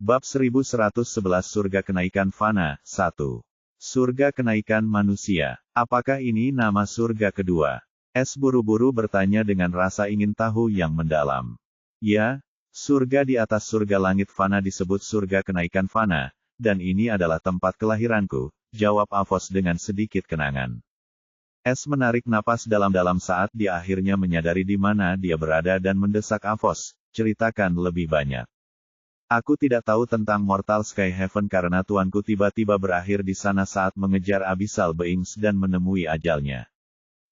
Bab 1111 Surga Kenaikan Fana, 1. Surga Kenaikan Manusia. Apakah ini nama surga kedua? S buru-buru bertanya dengan rasa ingin tahu yang mendalam. Ya, surga di atas surga langit Fana disebut Surga Kenaikan Fana, dan ini adalah tempat kelahiranku, jawab Avos dengan sedikit kenangan. S menarik napas dalam-dalam saat dia akhirnya menyadari di mana dia berada dan mendesak Avos, ceritakan lebih banyak. Aku tidak tahu tentang Mortal Sky Heaven karena tuanku tiba-tiba berakhir di sana saat mengejar Abyssal Beings dan menemui ajalnya.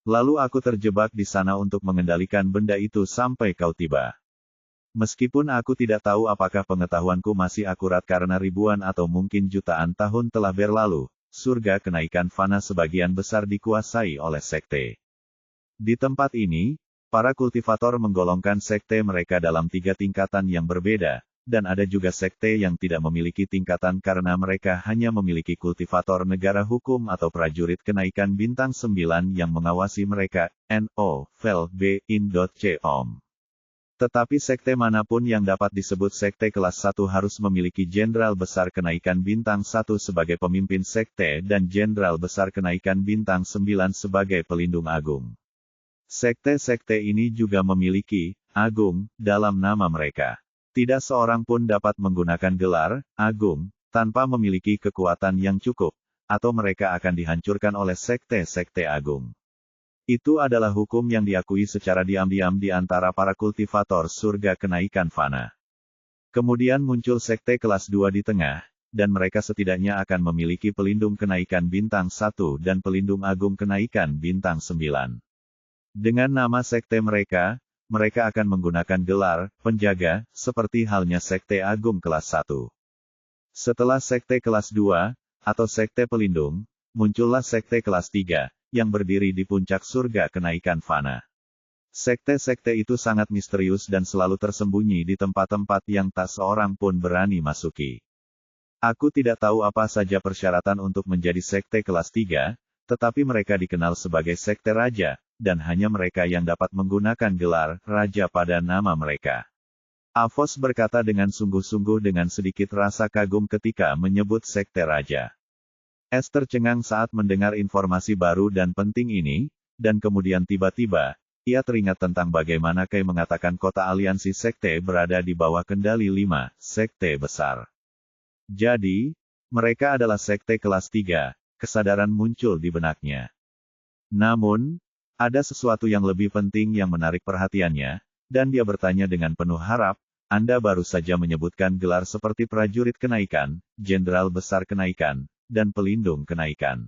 Lalu aku terjebak di sana untuk mengendalikan benda itu sampai kau tiba. Meskipun aku tidak tahu apakah pengetahuanku masih akurat karena ribuan atau mungkin jutaan tahun telah berlalu, surga kenaikan Fana sebagian besar dikuasai oleh sekte. Di tempat ini, para kultivator menggolongkan sekte mereka dalam 3 tingkatan yang berbeda. Dan ada juga sekte yang tidak memiliki tingkatan karena mereka hanya memiliki kultivator negara hukum atau prajurit kenaikan bintang 9 yang mengawasi mereka, No. Vel. B. In.com. Tetapi sekte manapun yang dapat disebut sekte kelas 1 harus memiliki jenderal besar kenaikan bintang 1 sebagai pemimpin sekte dan jenderal besar kenaikan bintang 9 sebagai pelindung agung. Sekte-sekte ini juga memiliki agung dalam nama mereka. Tidak seorang pun dapat menggunakan gelar agung tanpa memiliki kekuatan yang cukup, atau mereka akan dihancurkan oleh sekte-sekte agung. Itu adalah hukum yang diakui secara diam-diam di antara para kultivator surga kenaikan Fana. Kemudian muncul sekte kelas 2 di tengah, dan mereka setidaknya akan memiliki pelindung kenaikan bintang 1 dan pelindung agung kenaikan bintang 9. Dengan nama sekte mereka akan menggunakan gelar penjaga, seperti halnya sekte agung kelas 1. Setelah sekte kelas 2, atau sekte pelindung, muncullah sekte kelas 3, yang berdiri di puncak surga kenaikan Fana. Sekte-sekte itu sangat misterius dan selalu tersembunyi di tempat-tempat yang tak seorang pun berani masuki. Aku tidak tahu apa saja persyaratan untuk menjadi sekte kelas 3, tetapi mereka dikenal sebagai sekte raja, dan hanya mereka yang dapat menggunakan gelar raja pada nama mereka. Avos berkata dengan sungguh-sungguh dengan sedikit rasa kagum ketika menyebut sekte raja. S tercengang saat mendengar informasi baru dan penting ini, dan kemudian tiba-tiba, ia teringat tentang bagaimana Kay mengatakan kota aliansi sekte berada di bawah kendali 5 sekte besar. Jadi, mereka adalah sekte kelas 3, kesadaran muncul di benaknya. Namun, ada sesuatu yang lebih penting yang menarik perhatiannya, dan dia bertanya dengan penuh harap, Anda baru saja menyebutkan gelar seperti prajurit kenaikan, jenderal besar kenaikan, dan pelindung kenaikan.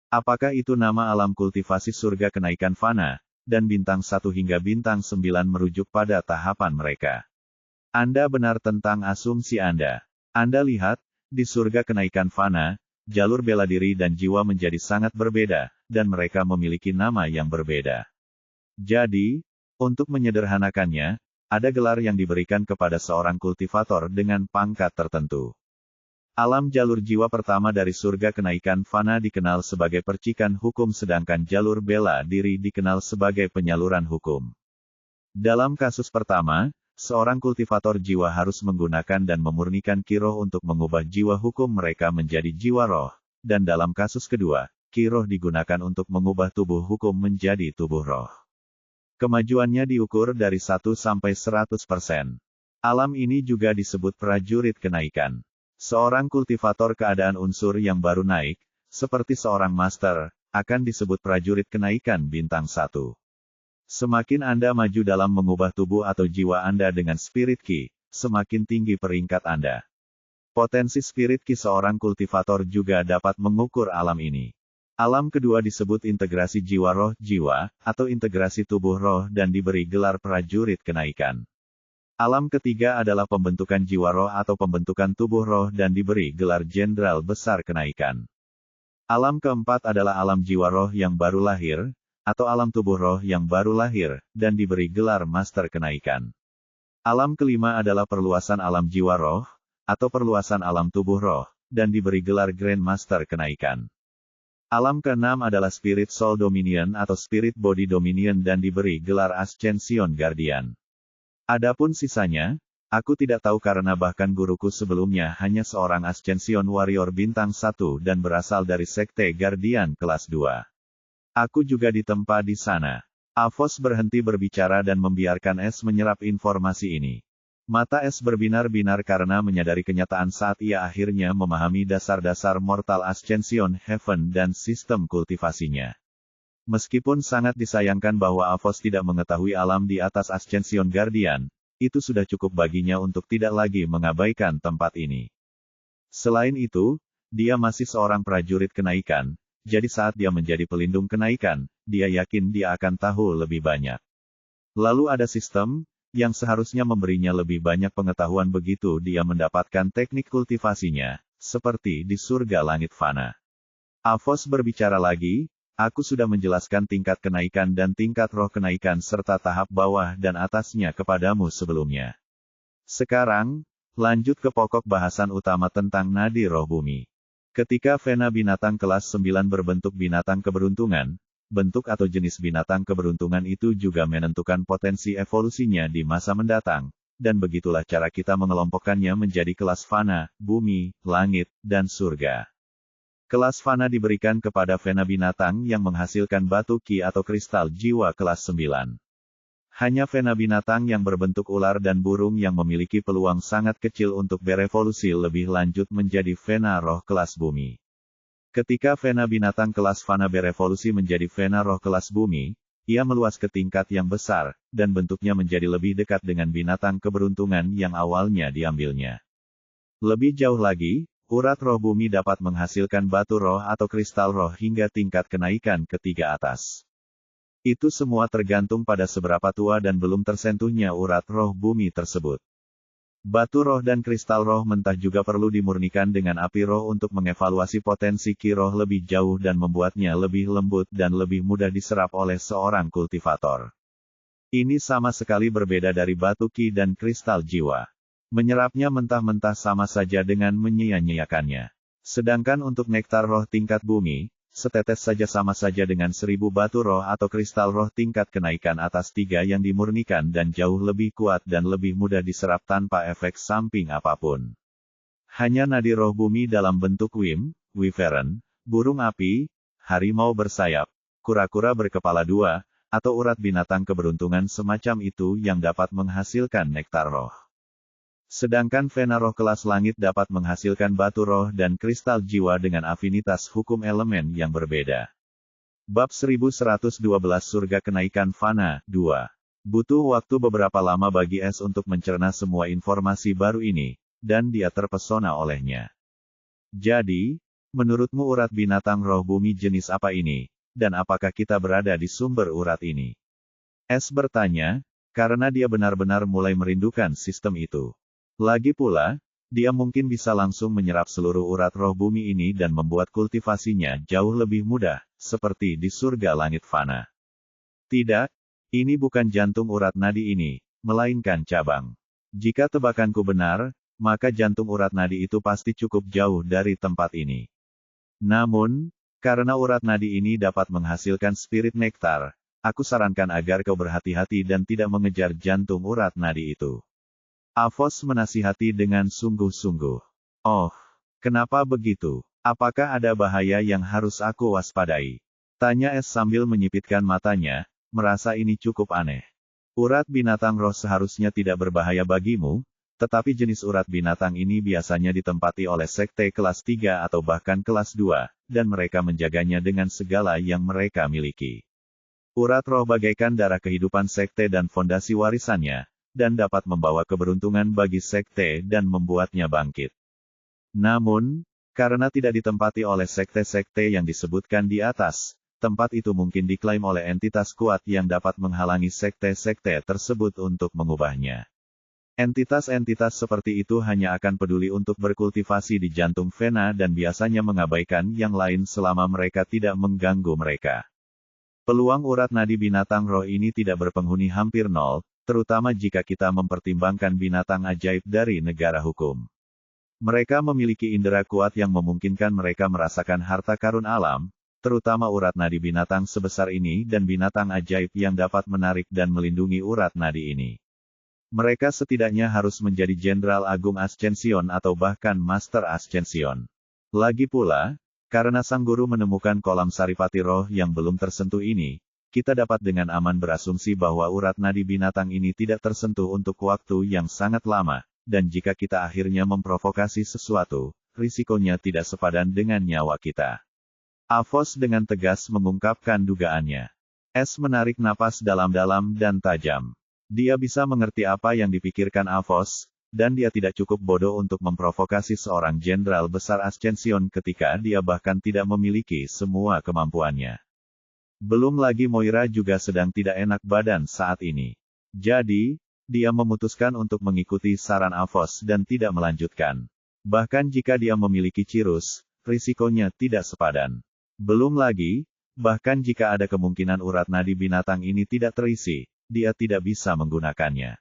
Apakah itu nama alam kultivasi surga kenaikan Fana, dan bintang 1 hingga bintang 9 merujuk pada tahapan mereka? Anda benar tentang asumsi Anda. Anda lihat, di surga kenaikan Fana, jalur bela diri dan jiwa menjadi sangat berbeda, dan mereka memiliki nama yang berbeda. Jadi, untuk menyederhanakannya, ada gelar yang diberikan kepada seorang kultivator dengan pangkat tertentu. Alam jalur jiwa pertama dari surga kenaikan Fana dikenal sebagai percikan hukum sedangkan jalur bela diri dikenal sebagai penyaluran hukum. Dalam kasus pertama, seorang kultivator jiwa harus menggunakan dan memurnikan kiroh untuk mengubah jiwa hukum mereka menjadi jiwa roh, dan dalam kasus kedua, kiroh digunakan untuk mengubah tubuh hukum menjadi tubuh roh. Kemajuannya diukur dari 1 sampai 100%. Alam ini juga disebut prajurit kenaikan. Seorang kultivator keadaan unsur yang baru naik, seperti seorang master, akan disebut prajurit kenaikan bintang 1. Semakin Anda maju dalam mengubah tubuh atau jiwa Anda dengan spirit ki, semakin tinggi peringkat Anda. Potensi spirit ki seorang kultivator juga dapat mengukur alam ini. Alam kedua disebut integrasi jiwa roh jiwa, atau integrasi tubuh roh dan diberi gelar prajurit kenaikan. Alam ketiga adalah pembentukan jiwa roh atau pembentukan tubuh roh dan diberi gelar jenderal besar kenaikan. Alam keempat adalah alam jiwa roh yang baru lahir, atau alam tubuh roh yang baru lahir, dan diberi gelar master kenaikan. Alam kelima adalah perluasan alam jiwa roh, atau perluasan alam tubuh roh, dan diberi gelar Grand Master kenaikan. Alam keenam adalah Spirit Soul Dominion atau Spirit Body Dominion dan diberi gelar Ascension Guardian. Adapun sisanya, Aku tidak tahu karena bahkan guruku sebelumnya hanya seorang Ascension Warrior bintang 1 dan berasal dari Sekte Guardian kelas 2. Aku juga ditempa di sana. Avos berhenti berbicara dan membiarkan S menyerap informasi ini. Mata S berbinar-binar karena menyadari kenyataan saat ia akhirnya memahami dasar-dasar Mortal Ascension Heaven dan sistem kultivasinya. Meskipun sangat disayangkan bahwa Avos tidak mengetahui alam di atas Ascension Guardian, itu sudah cukup baginya untuk tidak lagi mengabaikan tempat ini. Selain itu, dia masih seorang prajurit kenaikan, jadi saat dia menjadi pelindung kenaikan, dia yakin dia akan tahu lebih banyak. Lalu ada sistem yang seharusnya memberinya lebih banyak pengetahuan begitu dia mendapatkan teknik kultivasinya, seperti di surga langit fana. Avos berbicara lagi, aku sudah menjelaskan tingkat kenaikan dan tingkat roh kenaikan serta tahap bawah dan atasnya kepadamu sebelumnya. Sekarang, lanjut ke pokok bahasan utama tentang nadi roh bumi. Ketika Vena binatang kelas 9 berbentuk binatang keberuntungan, bentuk atau jenis binatang keberuntungan itu juga menentukan potensi evolusinya di masa mendatang, dan begitulah cara kita mengelompokkannya menjadi kelas fana, bumi, langit, dan surga. Kelas fana diberikan kepada Vena binatang yang menghasilkan batu ki atau kristal jiwa kelas 9. Hanya Vena binatang yang berbentuk ular dan burung yang memiliki peluang sangat kecil untuk berevolusi lebih lanjut menjadi Vena roh kelas bumi. Ketika Vena binatang kelas fana berevolusi menjadi Vena roh kelas bumi, ia meluas ke tingkat yang besar, dan bentuknya menjadi lebih dekat dengan binatang keberuntungan yang awalnya diambilnya. Lebih jauh lagi, urat roh bumi dapat menghasilkan batu roh atau kristal roh hingga tingkat kenaikan ketiga atas. Itu semua tergantung pada seberapa tua dan belum tersentuhnya urat roh bumi tersebut. Batu roh dan kristal roh mentah juga perlu dimurnikan dengan api roh untuk mengevaluasi potensi ki roh lebih jauh dan membuatnya lebih lembut dan lebih mudah diserap oleh seorang kultivator. Ini sama sekali berbeda dari batu ki dan kristal jiwa. Menyerapnya mentah-mentah sama saja dengan menyia-nyiakannya. Sedangkan untuk nektar roh tingkat bumi, setetes saja sama saja dengan 1000 batu roh atau kristal roh tingkat kenaikan atas 3 yang dimurnikan dan jauh lebih kuat dan lebih mudah diserap tanpa efek samping apapun. Hanya nadi roh bumi dalam bentuk wyvern, burung api, harimau bersayap, kura-kura berkepala 2, atau urat binatang keberuntungan semacam itu yang dapat menghasilkan nektar roh. Sedangkan Vena roh kelas langit dapat menghasilkan batu roh dan kristal jiwa dengan afinitas hukum elemen yang berbeda. Bab 1112 Surga Kenaikan Fana, 2. Butuh waktu beberapa lama bagi S untuk mencerna semua informasi baru ini, dan dia terpesona olehnya. Jadi, menurutmu urat binatang roh bumi jenis apa ini, dan apakah kita berada di sumber urat ini? S bertanya, karena dia benar-benar mulai merindukan sistem itu. Lagi pula, dia mungkin bisa langsung menyerap seluruh urat roh bumi ini dan membuat kultivasinya jauh lebih mudah, seperti di surga langit fana. Tidak, ini bukan jantung urat nadi ini, melainkan cabang. Jika tebakanku benar, maka jantung urat nadi itu pasti cukup jauh dari tempat ini. Namun, karena urat nadi ini dapat menghasilkan spirit nektar, aku sarankan agar kau berhati-hati dan tidak mengejar jantung urat nadi itu. Avos menasihati dengan sungguh-sungguh. Oh, kenapa begitu? Apakah ada bahaya yang harus aku waspadai? Tanya S sambil menyipitkan matanya, merasa ini cukup aneh. Urat binatang roh seharusnya tidak berbahaya bagimu, tetapi jenis urat binatang ini biasanya ditempati oleh sekte kelas 3 atau bahkan kelas 2, dan mereka menjaganya dengan segala yang mereka miliki. Urat roh bagaikan darah kehidupan sekte dan fondasi warisannya, dan dapat membawa keberuntungan bagi sekte dan membuatnya bangkit. Namun, karena tidak ditempati oleh sekte-sekte yang disebutkan di atas, tempat itu mungkin diklaim oleh entitas kuat yang dapat menghalangi sekte-sekte tersebut untuk mengubahnya. Entitas-entitas seperti itu hanya akan peduli untuk berkultivasi di jantung Vena dan biasanya mengabaikan yang lain selama mereka tidak mengganggu mereka. Peluang urat nadi binatang roh ini tidak berpenghuni hampir nol, terutama jika kita mempertimbangkan binatang ajaib dari negara hukum. Mereka memiliki indera kuat yang memungkinkan mereka merasakan harta karun alam, terutama urat nadi binatang sebesar ini dan binatang ajaib yang dapat menarik dan melindungi urat nadi ini. Mereka setidaknya harus menjadi Jenderal Agung Ascension atau bahkan Master Ascension. Lagi pula, karena sang guru menemukan kolam saripati roh yang belum tersentuh ini, kita dapat dengan aman berasumsi bahwa urat nadi binatang ini tidak tersentuh untuk waktu yang sangat lama, dan jika kita akhirnya memprovokasi sesuatu, risikonya tidak sepadan dengan nyawa kita. Avos dengan tegas mengungkapkan dugaannya. S menarik napas dalam-dalam dan tajam. Dia bisa mengerti apa yang dipikirkan Avos, dan dia tidak cukup bodoh untuk memprovokasi seorang jenderal besar Ascension ketika dia bahkan tidak memiliki semua kemampuannya. Belum lagi Moira juga sedang tidak enak badan saat ini. Jadi, dia memutuskan untuk mengikuti saran Avos dan tidak melanjutkan. Bahkan jika dia memiliki Cirrus, risikonya tidak sepadan. Belum lagi, bahkan jika ada kemungkinan urat nadi binatang ini tidak terisi, dia tidak bisa menggunakannya.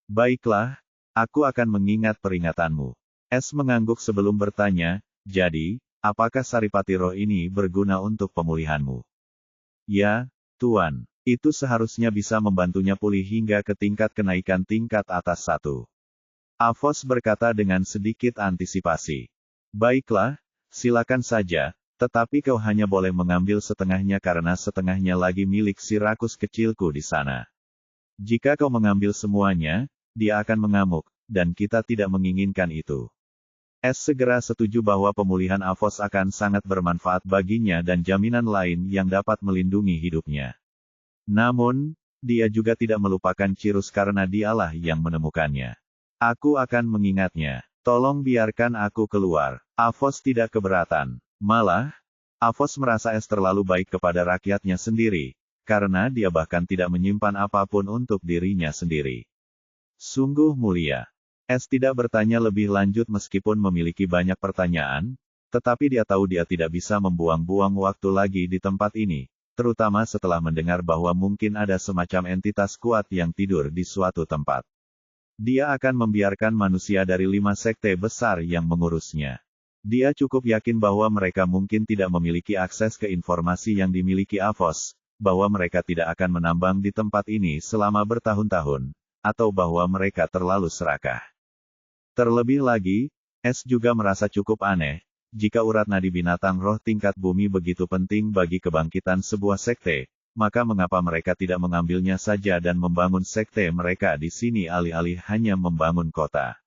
Baiklah, aku akan mengingat peringatanmu. S mengangguk sebelum bertanya, jadi, apakah saripati roh ini berguna untuk pemulihanmu? Ya, Tuan. Itu seharusnya bisa membantunya pulih hingga ke tingkat kenaikan tingkat atas 1. Avos berkata dengan sedikit antisipasi. Baiklah, silakan saja, tetapi kau hanya boleh mengambil setengahnya karena setengahnya lagi milik si rakus kecilku di sana. Jika kau mengambil semuanya, dia akan mengamuk, dan kita tidak menginginkan itu. S segera setuju bahwa pemulihan Avos akan sangat bermanfaat baginya dan jaminan lain yang dapat melindungi hidupnya. Namun, dia juga tidak melupakan Cirrus karena dialah yang menemukannya. Aku akan mengingatnya. Tolong biarkan aku keluar. Avos tidak keberatan. Malah, Avos merasa S terlalu baik kepada rakyatnya sendiri, karena dia bahkan tidak menyimpan apapun untuk dirinya sendiri. Sungguh mulia. S tidak bertanya lebih lanjut meskipun memiliki banyak pertanyaan, tetapi dia tahu dia tidak bisa membuang-buang waktu lagi di tempat ini, terutama setelah mendengar bahwa mungkin ada semacam entitas kuat yang tidur di suatu tempat. Dia akan membiarkan manusia dari 5 sekte besar yang mengurusnya. Dia cukup yakin bahwa mereka mungkin tidak memiliki akses ke informasi yang dimiliki Avos, bahwa mereka tidak akan menambang di tempat ini selama bertahun-tahun, atau bahwa mereka terlalu serakah. Terlebih lagi, S juga merasa cukup aneh, jika urat nadi binatang roh tingkat bumi begitu penting bagi kebangkitan sebuah sekte, maka mengapa mereka tidak mengambilnya saja dan membangun sekte mereka di sini alih-alih hanya membangun kota.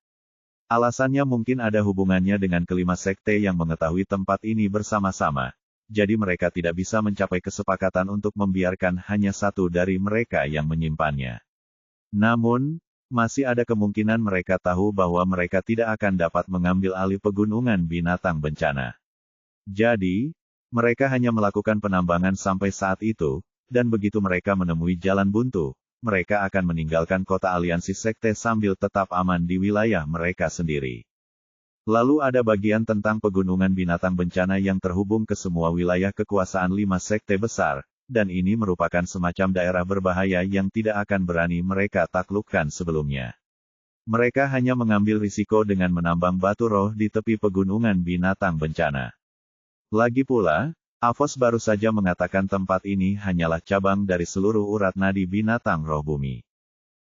Alasannya mungkin ada hubungannya dengan kelima sekte yang mengetahui tempat ini bersama-sama, jadi mereka tidak bisa mencapai kesepakatan untuk membiarkan hanya satu dari mereka yang menyimpannya. Namun, masih ada kemungkinan mereka tahu bahwa mereka tidak akan dapat mengambil alih pegunungan binatang bencana. Jadi, mereka hanya melakukan penambangan sampai saat itu, dan begitu mereka menemui jalan buntu, mereka akan meninggalkan kota aliansi sekte sambil tetap aman di wilayah mereka sendiri. Lalu ada bagian tentang pegunungan binatang bencana yang terhubung ke semua wilayah kekuasaan 5 sekte besar, dan ini merupakan semacam daerah berbahaya yang tidak akan berani mereka taklukkan sebelumnya. Mereka hanya mengambil risiko dengan menambang batu roh di tepi pegunungan binatang bencana. Lagi pula, Avos baru saja mengatakan tempat ini hanyalah cabang dari seluruh urat nadi binatang roh bumi.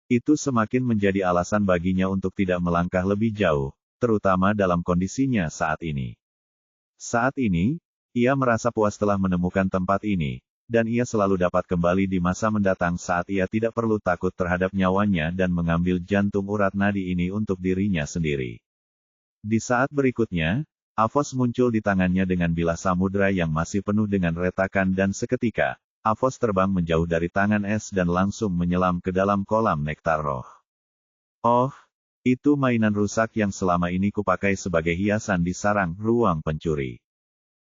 Itu semakin menjadi alasan baginya untuk tidak melangkah lebih jauh, terutama dalam kondisinya saat ini. Saat ini, ia merasa puas telah menemukan tempat ini, dan ia selalu dapat kembali di masa mendatang saat ia tidak perlu takut terhadap nyawanya dan mengambil jantung urat nadi ini untuk dirinya sendiri. Di saat berikutnya, Avos muncul di tangannya dengan bilah samudra yang masih penuh dengan retakan dan seketika, Avos terbang menjauh dari tangan S dan langsung menyelam ke dalam kolam nektar roh. Oh, itu mainan rusak yang selama ini kupakai sebagai hiasan di sarang ruang pencuri.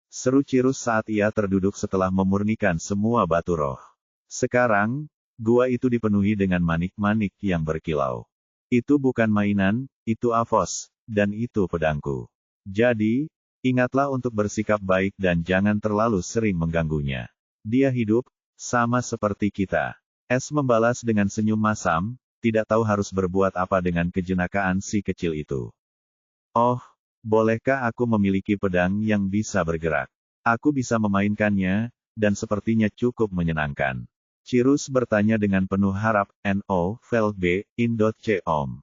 Seru Cirrus saat ia terduduk setelah memurnikan semua batu roh. Sekarang, gua itu dipenuhi dengan manik-manik yang berkilau. Itu bukan mainan, itu Avos, dan itu pedangku. Jadi, ingatlah untuk bersikap baik dan jangan terlalu sering mengganggunya. Dia hidup, sama seperti kita. S membalas dengan senyum masam, tidak tahu harus berbuat apa dengan kejenakaan si kecil itu. Oh, bolehkah aku memiliki pedang yang bisa bergerak? Aku bisa memainkannya, dan sepertinya cukup menyenangkan. Cirus bertanya dengan penuh harap, "No, Vel B, Om.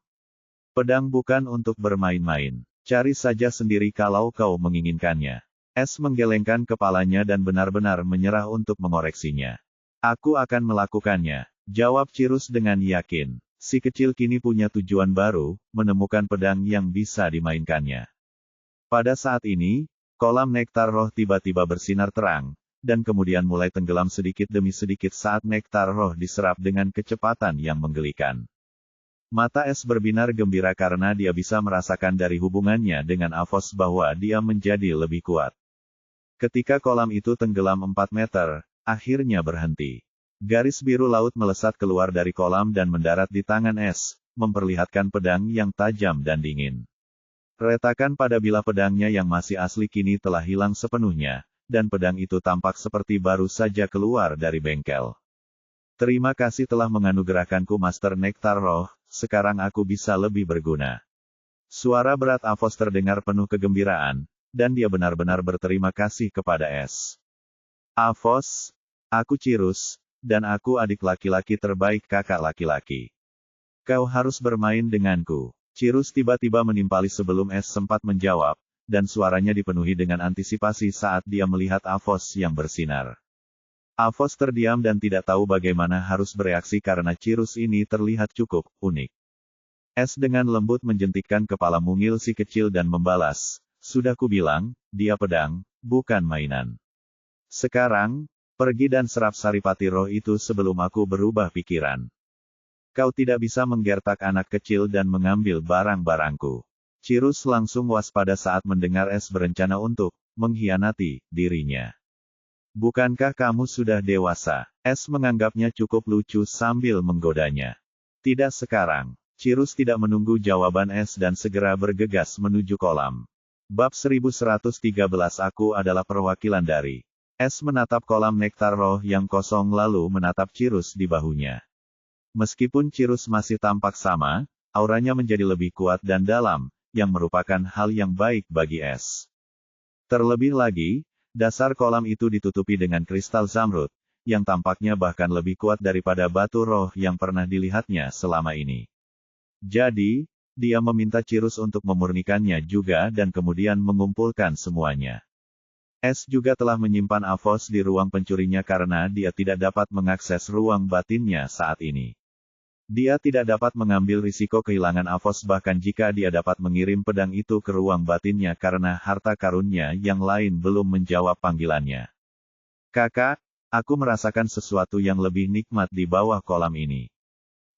Pedang bukan untuk bermain-main. Cari saja sendiri kalau kau menginginkannya." S menggelengkan kepalanya dan benar-benar menyerah untuk mengoreksinya. "Aku akan melakukannya," jawab Cirus dengan yakin. Si kecil kini punya tujuan baru, menemukan pedang yang bisa dimainkannya. Pada saat ini, kolam nektar roh tiba-tiba bersinar terang, dan kemudian mulai tenggelam sedikit demi sedikit saat nektar roh diserap dengan kecepatan yang menggelikan. Mata S berbinar gembira karena dia bisa merasakan dari hubungannya dengan Avos bahwa dia menjadi lebih kuat. Ketika kolam itu tenggelam 4 meter, akhirnya berhenti. Garis biru laut melesat keluar dari kolam dan mendarat di tangan S, memperlihatkan pedang yang tajam dan dingin. Retakan pada bilah pedangnya yang masih asli kini telah hilang sepenuhnya, dan pedang itu tampak seperti baru saja keluar dari bengkel. "Terima kasih telah menganugerahkanku Master Nektar Roh, sekarang aku bisa lebih berguna." Suara berat Avos terdengar penuh kegembiraan, dan dia benar-benar berterima kasih kepada S. "Avos, aku Cirus, dan aku adik laki-laki terbaik kakak laki-laki. Kau harus bermain denganku." Cirus tiba-tiba menimpali sebelum S sempat menjawab, dan suaranya dipenuhi dengan antisipasi saat dia melihat Avos yang bersinar. Avos terdiam dan tidak tahu bagaimana harus bereaksi karena Cirus ini terlihat cukup unik. S dengan lembut menjentikkan kepala mungil si kecil dan membalas, "Sudah kubilang, dia pedang, bukan mainan. Sekarang, pergi dan serap saripati roh itu sebelum aku berubah pikiran. Kau tidak bisa menggertak anak kecil dan mengambil barang-barangku." Cirus langsung waspada saat mendengar S berencana untuk mengkhianati dirinya. "Bukankah kamu sudah dewasa?" S menganggapnya cukup lucu sambil menggodanya. "Tidak sekarang." Cirus tidak menunggu jawaban S dan segera bergegas menuju kolam. Bab 1113 Aku adalah perwakilan dari. S menatap kolam nektar roh yang kosong lalu menatap Cirus di bahunya. Meskipun Cirus masih tampak sama, auranya menjadi lebih kuat dan dalam, yang merupakan hal yang baik bagi S. Terlebih lagi, dasar kolam itu ditutupi dengan kristal zamrud, yang tampaknya bahkan lebih kuat daripada batu roh yang pernah dilihatnya selama ini. Jadi, dia meminta Cirus untuk memurnikannya juga dan kemudian mengumpulkan semuanya. S juga telah menyimpan Avos di ruang pencurinya karena dia tidak dapat mengakses ruang batinnya saat ini. Dia tidak dapat mengambil risiko kehilangan Avos bahkan jika dia dapat mengirim pedang itu ke ruang batinnya karena harta karunnya yang lain belum menjawab panggilannya. "Kakak, aku merasakan sesuatu yang lebih nikmat di bawah kolam ini.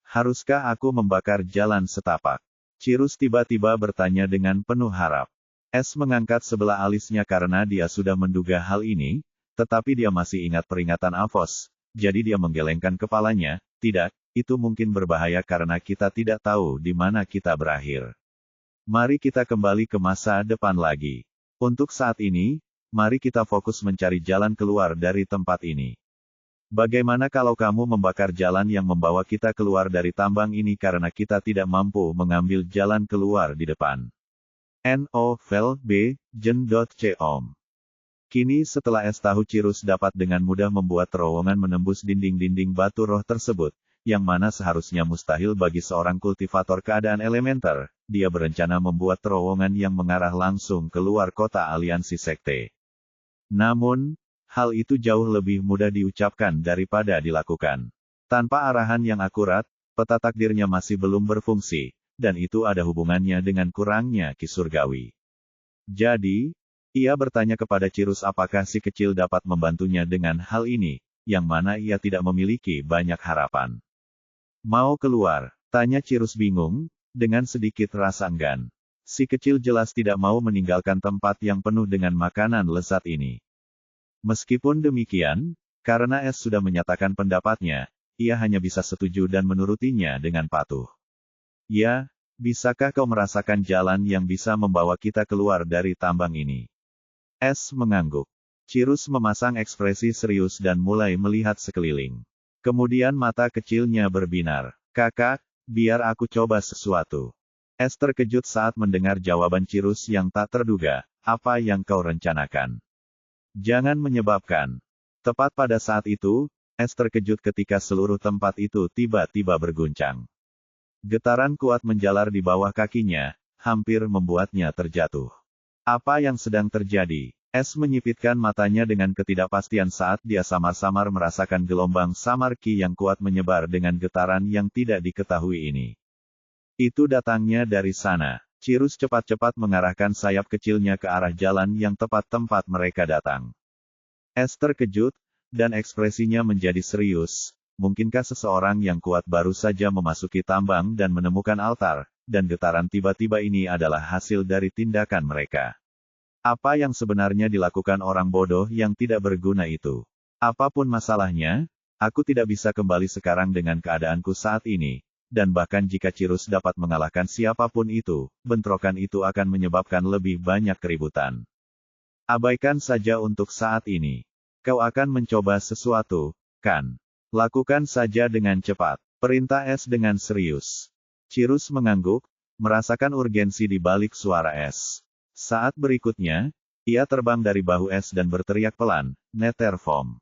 Haruskah aku membakar jalan setapak?" Cirus tiba-tiba bertanya dengan penuh harap. S mengangkat sebelah alisnya karena dia sudah menduga hal ini, tetapi dia masih ingat peringatan Avos, jadi dia menggelengkan kepalanya, "Tidak, itu mungkin berbahaya karena kita tidak tahu di mana kita berakhir. Mari kita kembali ke masa depan lagi. Untuk saat ini, mari kita fokus mencari jalan keluar dari tempat ini. Bagaimana kalau kamu membakar jalan yang membawa kita keluar dari tambang ini karena kita tidak mampu mengambil jalan keluar di depan?" No, Vel B, Om. Kini setelah S tahu Cirus dapat dengan mudah membuat terowongan menembus dinding-dinding batu roh tersebut, yang mana seharusnya mustahil bagi seorang kultivator keadaan elementer, dia berencana membuat terowongan yang mengarah langsung keluar kota aliansi sekte. Namun, hal itu jauh lebih mudah diucapkan daripada dilakukan. Tanpa arahan yang akurat, peta takdirnya masih belum berfungsi, dan itu ada hubungannya dengan kurangnya ki surgawi. Jadi, ia bertanya kepada Cirus apakah si kecil dapat membantunya dengan hal ini, yang mana ia tidak memiliki banyak harapan. "Mau keluar?" tanya Cirus bingung, dengan sedikit rasa enggan. Si kecil jelas tidak mau meninggalkan tempat yang penuh dengan makanan lezat ini. Meskipun demikian, karena S sudah menyatakan pendapatnya, ia hanya bisa setuju dan menurutinya dengan patuh. "Ya, bisakah kau merasakan jalan yang bisa membawa kita keluar dari tambang ini?" S mengangguk. Cirus memasang ekspresi serius dan mulai melihat sekeliling. Kemudian mata kecilnya berbinar. "Kakak, biar aku coba sesuatu." S terkejut saat mendengar jawaban Cirus yang tak terduga. "Apa yang kau rencanakan?" "Jangan menyebabkan." Tepat pada saat itu, Es terkejut ketika seluruh tempat itu tiba-tiba berguncang. Getaran kuat menjalar di bawah kakinya, hampir membuatnya terjatuh. Apa yang sedang terjadi? Es menyipitkan matanya dengan ketidakpastian saat dia samar-samar merasakan gelombang samar ki yang kuat menyebar dengan getaran yang tidak diketahui ini. Itu datangnya dari sana. Cirus cepat-cepat mengarahkan sayap kecilnya ke arah jalan yang tepat tempat mereka datang. Es terkejut, dan ekspresinya menjadi serius. Mungkinkah seseorang yang kuat baru saja memasuki tambang dan menemukan altar, dan getaran tiba-tiba ini adalah hasil dari tindakan mereka? Apa yang sebenarnya dilakukan orang bodoh yang tidak berguna itu? Apapun masalahnya, aku tidak bisa kembali sekarang dengan keadaanku saat ini, dan bahkan jika Cirus dapat mengalahkan siapapun itu, bentrokan itu akan menyebabkan lebih banyak keributan. Abaikan saja untuk saat ini. Kau akan mencoba sesuatu, kan? Lakukan saja dengan cepat, perintah Es dengan serius. Cirus mengangguk, merasakan urgensi di balik suara Es. Saat berikutnya, ia terbang dari bahu Es dan berteriak pelan, Netherform.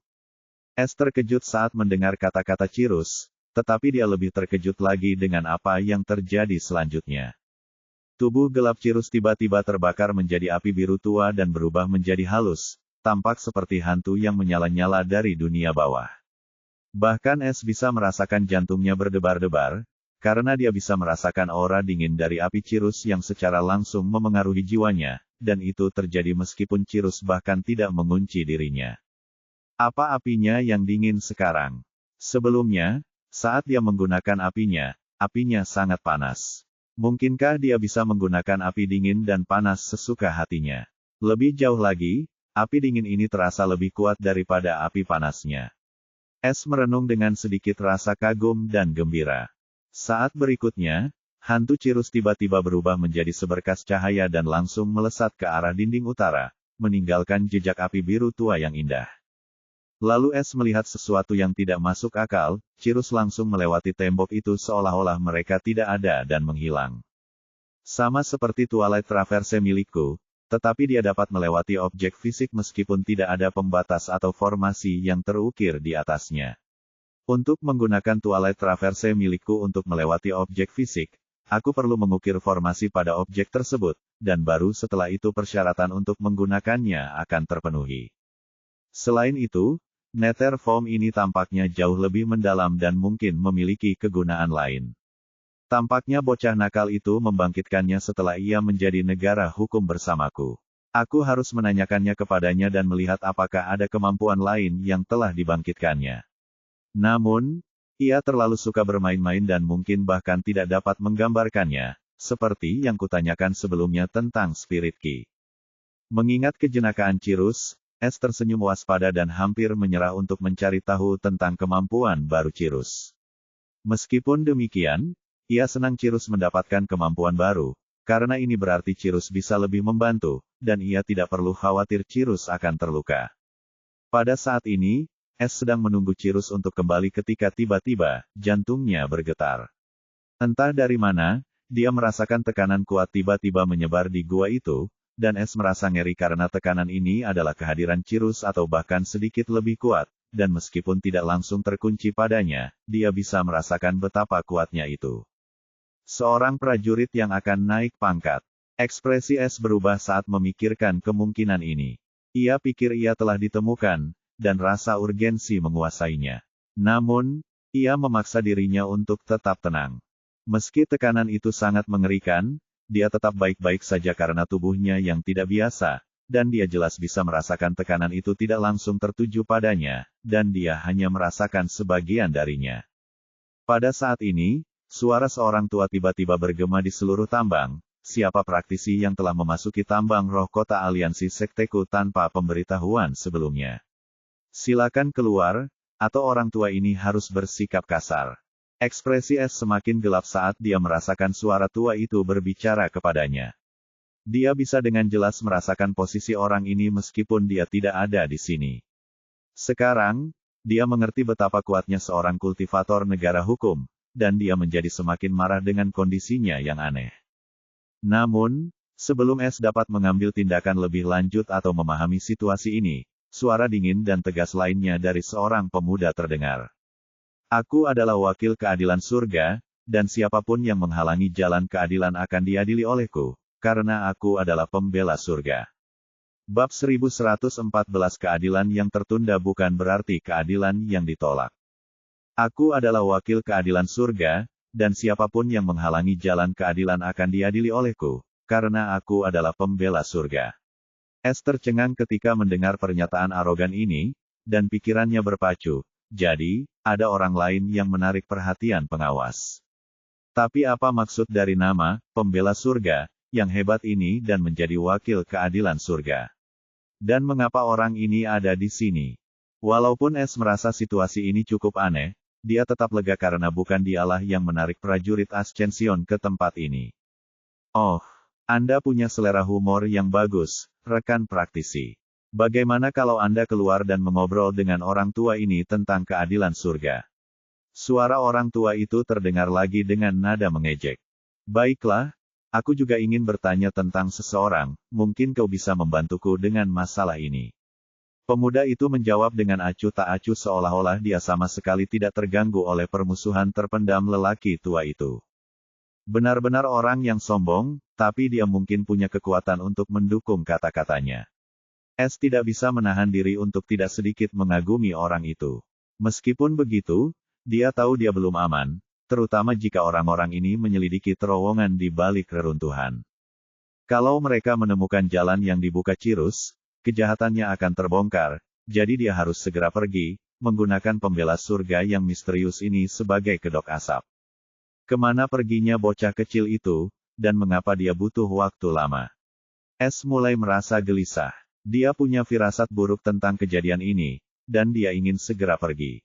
Es terkejut saat mendengar kata-kata Cirus, tetapi dia lebih terkejut lagi dengan apa yang terjadi selanjutnya. Tubuh gelap Cirus tiba-tiba terbakar menjadi api biru tua dan berubah menjadi halus, tampak seperti hantu yang menyala-nyala dari dunia bawah. Bahkan Es bisa merasakan jantungnya berdebar-debar, karena dia bisa merasakan aura dingin dari api Cirus yang secara langsung memengaruhi jiwanya, dan itu terjadi meskipun Cirus bahkan tidak mengunci dirinya. Apa apinya yang dingin sekarang? Sebelumnya, saat dia menggunakan apinya sangat panas. Mungkinkah dia bisa menggunakan api dingin dan panas sesuka hatinya? Lebih jauh lagi, api dingin ini terasa lebih kuat daripada api panasnya. Es merenung dengan sedikit rasa kagum dan gembira. Saat berikutnya, hantu Cirus tiba-tiba berubah menjadi seberkas cahaya dan langsung melesat ke arah dinding utara, meninggalkan jejak api biru tua yang indah. Lalu Es melihat sesuatu yang tidak masuk akal, Cirus langsung melewati tembok itu seolah-olah mereka tidak ada dan menghilang. Sama seperti Twilight Traverse milikku, tetapi dia dapat melewati objek fisik meskipun tidak ada pembatas atau formasi yang terukir di atasnya. Untuk menggunakan Twilight Traverse milikku untuk melewati objek fisik, aku perlu mengukir formasi pada objek tersebut, dan baru setelah itu persyaratan untuk menggunakannya akan terpenuhi. Selain itu, Netherform ini tampaknya jauh lebih mendalam dan mungkin memiliki kegunaan lain. Tampaknya bocah nakal itu membangkitkannya setelah ia menjadi negara hukum bersamaku. Aku harus menanyakannya kepadanya dan melihat apakah ada kemampuan lain yang telah dibangkitkannya. Namun, ia terlalu suka bermain-main dan mungkin bahkan tidak dapat menggambarkannya, seperti yang kutanyakan sebelumnya tentang Spirit Key. Mengingat kejenakaan Cirus, Es tersenyum waspada dan hampir menyerah untuk mencari tahu tentang kemampuan baru Cirus. Meskipun demikian, ia senang Cirus mendapatkan kemampuan baru, karena ini berarti Cirus bisa lebih membantu, dan ia tidak perlu khawatir Cirus akan terluka. Pada saat ini, Es sedang menunggu Cirus untuk kembali ketika tiba-tiba, jantungnya bergetar. Entah dari mana, dia merasakan tekanan kuat tiba-tiba menyebar di gua itu, dan Es merasa ngeri karena tekanan ini adalah kehadiran Cirus atau bahkan sedikit lebih kuat, dan meskipun tidak langsung terkunci padanya, dia bisa merasakan betapa kuatnya itu. Seorang prajurit yang akan naik pangkat. Ekspresi Es berubah saat memikirkan kemungkinan ini. Ia pikir ia telah ditemukan, dan rasa urgensi menguasainya. Namun, ia memaksa dirinya untuk tetap tenang. Meski tekanan itu sangat mengerikan, dia tetap baik-baik saja karena tubuhnya yang tidak biasa, dan dia jelas bisa merasakan tekanan itu tidak langsung tertuju padanya, dan dia hanya merasakan sebagian darinya. Pada saat ini, suara seorang tua tiba-tiba bergema di seluruh tambang. Siapa praktisi yang telah memasuki tambang roh kota aliansi sekteku tanpa pemberitahuan sebelumnya? Silakan keluar, atau orang tua ini harus bersikap kasar. Ekspresi Es semakin gelap saat dia merasakan suara tua itu berbicara kepadanya. Dia bisa dengan jelas merasakan posisi orang ini meskipun dia tidak ada di sini. Sekarang, dia mengerti betapa kuatnya seorang kultivator negara hukum, dan dia menjadi semakin marah dengan kondisinya yang aneh. Namun, sebelum Es dapat mengambil tindakan lebih lanjut atau memahami situasi ini, suara dingin dan tegas lainnya dari seorang pemuda terdengar. Aku adalah wakil keadilan surga, dan siapapun yang menghalangi jalan keadilan akan diadili olehku, karena aku adalah pembela surga. Bab 1114 Keadilan yang tertunda bukan berarti keadilan yang ditolak. Aku adalah wakil keadilan surga, dan siapapun yang menghalangi jalan keadilan akan diadili olehku, karena aku adalah pembela surga. Es tercengang ketika mendengar pernyataan arogan ini, dan pikirannya berpacu. Jadi, ada orang lain yang menarik perhatian pengawas. Tapi apa maksud dari nama, pembela surga, yang hebat ini dan menjadi wakil keadilan surga? Dan mengapa orang ini ada di sini? Walaupun Es merasa situasi ini cukup aneh, dia tetap lega karena bukan dialah yang menarik prajurit Ascension ke tempat ini. Oh, Anda punya selera humor yang bagus, rekan praktisi. Bagaimana kalau Anda keluar dan mengobrol dengan orang tua ini tentang keadilan surga? Suara orang tua itu terdengar lagi dengan nada mengejek. Baiklah, aku juga ingin bertanya tentang seseorang, mungkin kau bisa membantuku dengan masalah ini. Pemuda itu menjawab dengan acuh tak acuh seolah-olah dia sama sekali tidak terganggu oleh permusuhan terpendam lelaki tua itu. Benar-benar orang yang sombong, tapi dia mungkin punya kekuatan untuk mendukung kata-katanya. Es tidak bisa menahan diri untuk tidak sedikit mengagumi orang itu. Meskipun begitu, dia tahu dia belum aman, terutama jika orang-orang ini menyelidiki terowongan di balik reruntuhan. Kalau mereka menemukan jalan yang dibuka Cirus, kejahatannya akan terbongkar, jadi dia harus segera pergi, menggunakan pembela surga yang misterius ini sebagai kedok asap. Kemana perginya bocah kecil itu, dan mengapa dia butuh waktu lama? Es mulai merasa gelisah. Dia punya firasat buruk tentang kejadian ini, dan dia ingin segera pergi.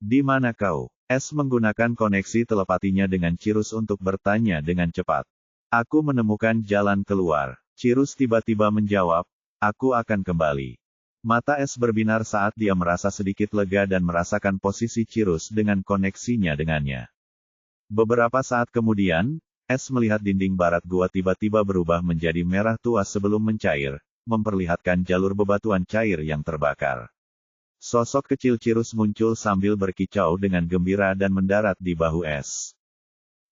Di mana kau? Es menggunakan koneksi telepatinya dengan Cirus untuk bertanya dengan cepat. Aku menemukan jalan keluar. Cirus tiba-tiba menjawab, aku akan kembali. Mata Es berbinar saat dia merasa sedikit lega dan merasakan posisi Cirus dengan koneksinya dengannya. Beberapa saat kemudian, Es melihat dinding barat gua tiba-tiba berubah menjadi merah tua sebelum mencair, memperlihatkan jalur bebatuan cair yang terbakar. Sosok kecil Cirus muncul sambil berkicau dengan gembira dan mendarat di bahu Es.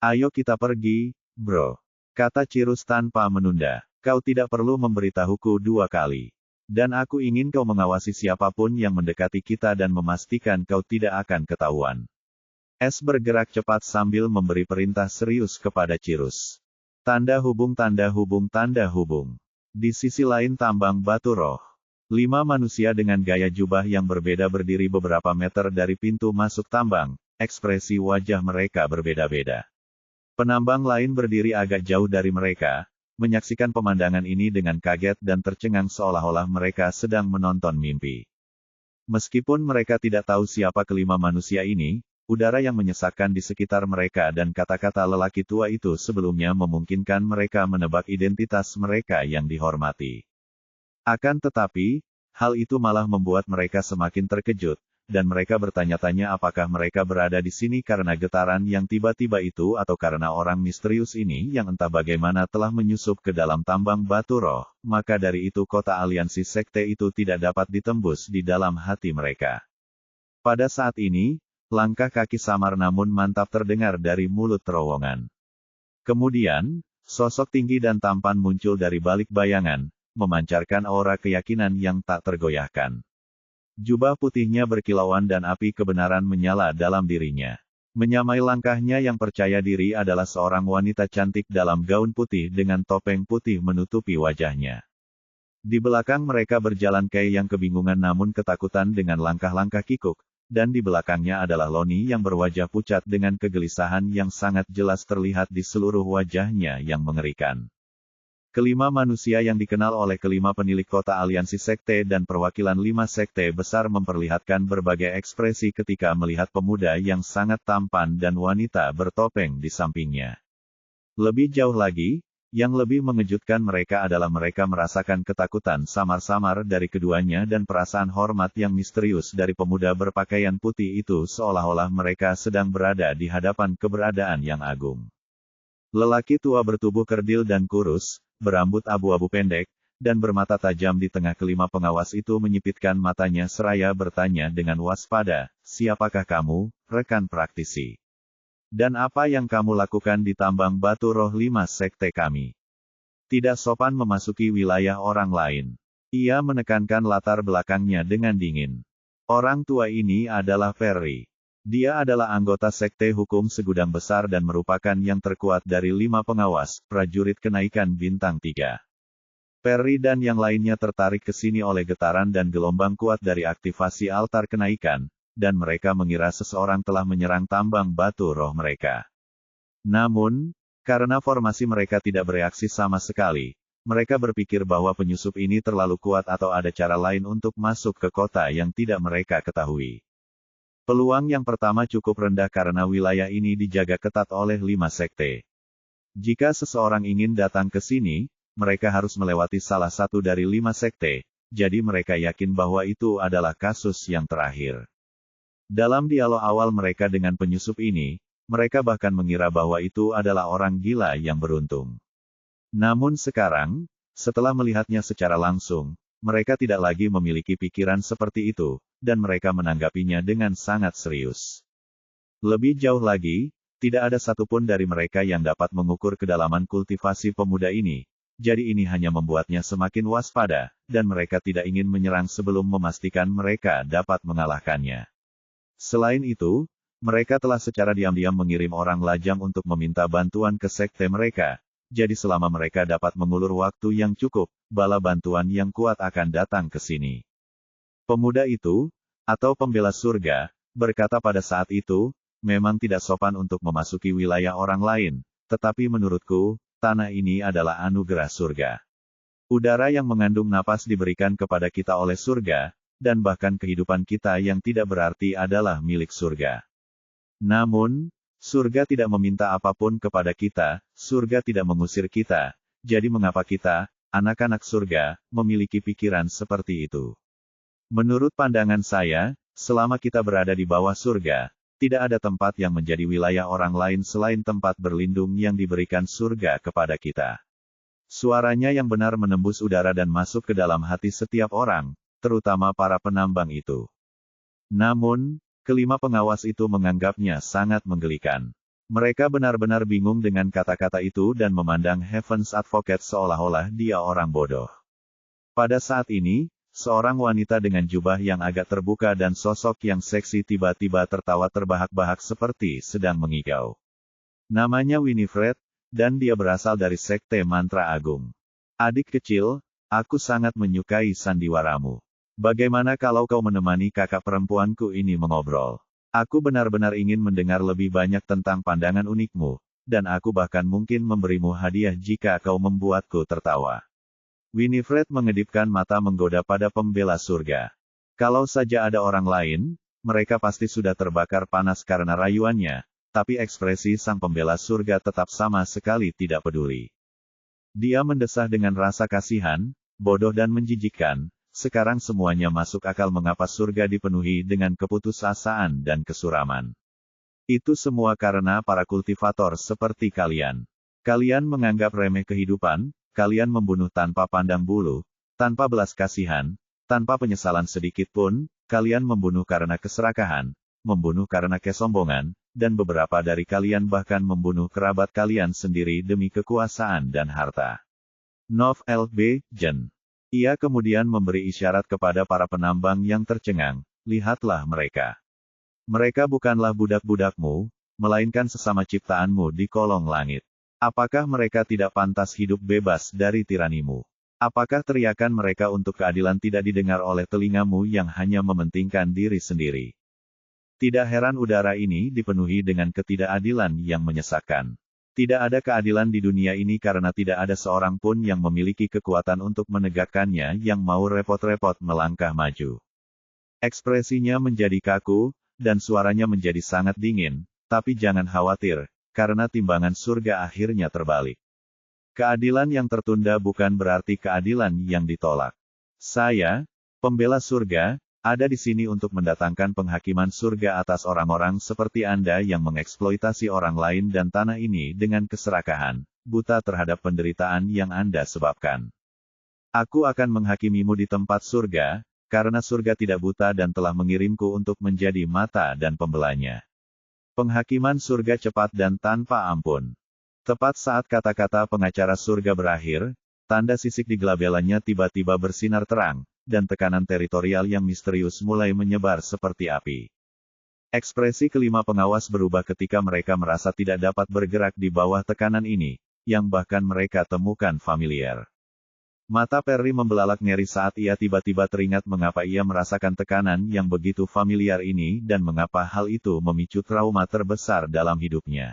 Ayo kita pergi, bro. Kata Cirus tanpa menunda. Kau tidak perlu memberitahuku dua kali. Dan aku ingin kau mengawasi siapapun yang mendekati kita dan memastikan kau tidak akan ketahuan. Es bergerak cepat sambil memberi perintah serius kepada Cirus. Tanda hubung tanda hubung tanda hubung. Di sisi lain tambang batu roh. 5 manusia dengan gaya jubah yang berbeda berdiri beberapa meter dari pintu masuk tambang, ekspresi wajah mereka berbeda-beda. Penambang lain berdiri agak jauh dari mereka, menyaksikan pemandangan ini dengan kaget dan tercengang seolah-olah mereka sedang menonton mimpi. Meskipun mereka tidak tahu siapa kelima manusia ini, udara yang menyesakkan di sekitar mereka dan kata-kata lelaki tua itu sebelumnya memungkinkan mereka menebak identitas mereka yang dihormati. Akan tetapi, hal itu malah membuat mereka semakin terkejut, dan mereka bertanya-tanya apakah mereka berada di sini karena getaran yang tiba-tiba itu atau karena orang misterius ini yang entah bagaimana telah menyusup ke dalam tambang batu roh, maka dari itu kota aliansi sekte itu tidak dapat ditembus di dalam hati mereka. Pada saat ini, langkah kaki samar namun mantap terdengar dari mulut terowongan. Kemudian, sosok tinggi dan tampan muncul dari balik bayangan, memancarkan aura keyakinan yang tak tergoyahkan. Jubah putihnya berkilauan dan api kebenaran menyala dalam dirinya. Menyamai langkahnya yang percaya diri adalah seorang wanita cantik dalam gaun putih dengan topeng putih menutupi wajahnya. Di belakang mereka berjalan Kay yang kebingungan namun ketakutan dengan langkah-langkah kikuk, dan di belakangnya adalah Loni yang berwajah pucat dengan kegelisahan yang sangat jelas terlihat di seluruh wajahnya yang mengerikan. Kelima manusia yang dikenal oleh kelima penilik kota aliansi sekte dan perwakilan 5 sekte besar memperlihatkan berbagai ekspresi ketika melihat pemuda yang sangat tampan dan wanita bertopeng di sampingnya. Lebih jauh lagi, yang lebih mengejutkan mereka adalah mereka merasakan ketakutan samar-samar dari keduanya dan perasaan hormat yang misterius dari pemuda berpakaian putih itu seolah-olah mereka sedang berada di hadapan keberadaan yang agung. Lelaki tua bertubuh kerdil dan kurus, berambut abu-abu pendek, dan bermata tajam di tengah kelima pengawas itu menyipitkan matanya seraya bertanya dengan waspada, "Siapakah kamu, rekan praktisi? Dan apa yang kamu lakukan di tambang batu roh 5 sekte kami? Tidak sopan memasuki wilayah orang lain." Ia menekankan latar belakangnya dengan dingin. Orang tua ini adalah Perry. Dia adalah anggota Sekte Hukum Segudang Besar dan merupakan yang terkuat dari 5 pengawas, prajurit kenaikan bintang 3. Perry dan yang lainnya tertarik ke sini oleh getaran dan gelombang kuat dari aktivasi altar kenaikan, dan mereka mengira seseorang telah menyerang tambang batu roh mereka. Namun, karena formasi mereka tidak bereaksi sama sekali, mereka berpikir bahwa penyusup ini terlalu kuat atau ada cara lain untuk masuk ke kota yang tidak mereka ketahui. Peluang yang pertama cukup rendah karena wilayah ini dijaga ketat oleh 5 sekte. Jika seseorang ingin datang ke sini, mereka harus melewati salah satu dari 5 sekte, jadi mereka yakin bahwa itu adalah kasus yang terakhir. Dalam dialog awal mereka dengan penyusup ini, mereka bahkan mengira bahwa itu adalah orang gila yang beruntung. Namun sekarang, setelah melihatnya secara langsung, mereka tidak lagi memiliki pikiran seperti itu, dan mereka menanggapinya dengan sangat serius. Lebih jauh lagi, tidak ada satupun dari mereka yang dapat mengukur kedalaman kultivasi pemuda ini, jadi ini hanya membuatnya semakin waspada, dan mereka tidak ingin menyerang sebelum memastikan mereka dapat mengalahkannya. Selain itu, mereka telah secara diam-diam mengirim orang lajang untuk meminta bantuan ke sekte mereka. Jadi selama mereka dapat mengulur waktu yang cukup, bala bantuan yang kuat akan datang ke sini. Pemuda itu, atau pembela surga, berkata pada saat itu, "Memang tidak sopan untuk memasuki wilayah orang lain, tetapi menurutku, tanah ini adalah anugerah surga. Udara yang mengandung napas diberikan kepada kita oleh surga, dan bahkan kehidupan kita yang tidak berarti adalah milik surga. Namun, surga tidak meminta apapun kepada kita, surga tidak mengusir kita, jadi mengapa kita, anak-anak surga, memiliki pikiran seperti itu? Menurut pandangan saya, selama kita berada di bawah surga, tidak ada tempat yang menjadi wilayah orang lain selain tempat berlindung yang diberikan surga kepada kita." Suaranya yang benar menembus udara dan masuk ke dalam hati setiap orang, terutama para penambang itu. Namun, kelima pengawas itu menganggapnya sangat menggelikan. Mereka benar-benar bingung dengan kata-kata itu dan memandang Heaven's Advocate seolah-olah dia orang bodoh. Pada saat ini, seorang wanita dengan jubah yang agak terbuka dan sosok yang seksi tiba-tiba tertawa terbahak-bahak seperti sedang mengigau. Namanya Winifred, dan dia berasal dari Sekte Mantra Agung. "Adik kecil, aku sangat menyukai sandiwaramu. Bagaimana kalau kau menemani kakak perempuanku ini mengobrol? Aku benar-benar ingin mendengar lebih banyak tentang pandangan unikmu, dan aku bahkan mungkin memberimu hadiah jika kau membuatku tertawa." Winifred mengedipkan mata menggoda pada pembela surga. Kalau saja ada orang lain, mereka pasti sudah terbakar panas karena rayuannya, tapi ekspresi sang pembela surga tetap sama sekali tidak peduli. Dia mendesah dengan rasa kasihan, bodoh dan menjijikkan. Sekarang semuanya masuk akal mengapa surga dipenuhi dengan keputusasaan dan kesuraman. Itu semua karena para kultivator seperti kalian. Kalian menganggap remeh kehidupan, kalian membunuh tanpa pandang bulu, tanpa belas kasihan, tanpa penyesalan sedikit pun, kalian membunuh karena keserakahan, membunuh karena kesombongan, dan beberapa dari kalian bahkan membunuh kerabat kalian sendiri demi kekuasaan dan harta. Nov L.B. Jen. Ia kemudian memberi isyarat kepada para penambang yang tercengang, "Lihatlah mereka. Mereka bukanlah budak-budakmu, melainkan sesama ciptaanmu di kolong langit. Apakah mereka tidak pantas hidup bebas dari tiranimu? Apakah teriakan mereka untuk keadilan tidak didengar oleh telingamu yang hanya mementingkan diri sendiri?" Tidak heran udara ini dipenuhi dengan ketidakadilan yang menyesakkan. Tidak ada keadilan di dunia ini karena tidak ada seorang pun yang memiliki kekuatan untuk menegakkannya yang mau repot-repot melangkah maju. Ekspresinya menjadi kaku, dan suaranya menjadi sangat dingin, tapi jangan khawatir, karena timbangan surga akhirnya terbalik. Keadilan yang tertunda bukan berarti keadilan yang ditolak. Saya, pembela surga, ada di sini untuk mendatangkan penghakiman surga atas orang-orang seperti Anda yang mengeksploitasi orang lain dan tanah ini dengan keserakahan, buta terhadap penderitaan yang Anda sebabkan. Aku akan menghakimimu di tempat surga, karena surga tidak buta dan telah mengirimku untuk menjadi mata dan pembelanya. Penghakiman surga cepat dan tanpa ampun. Tepat saat kata-kata pengacara surga berakhir, tanda sisik di gelabelanya tiba-tiba bersinar terang, dan tekanan teritorial yang misterius mulai menyebar seperti api. Ekspresi kelima pengawas berubah ketika mereka merasa tidak dapat bergerak di bawah tekanan ini, yang bahkan mereka temukan familiar. Mata Perry membelalak ngeri saat ia tiba-tiba teringat mengapa ia merasakan tekanan yang begitu familiar ini dan mengapa hal itu memicu trauma terbesar dalam hidupnya.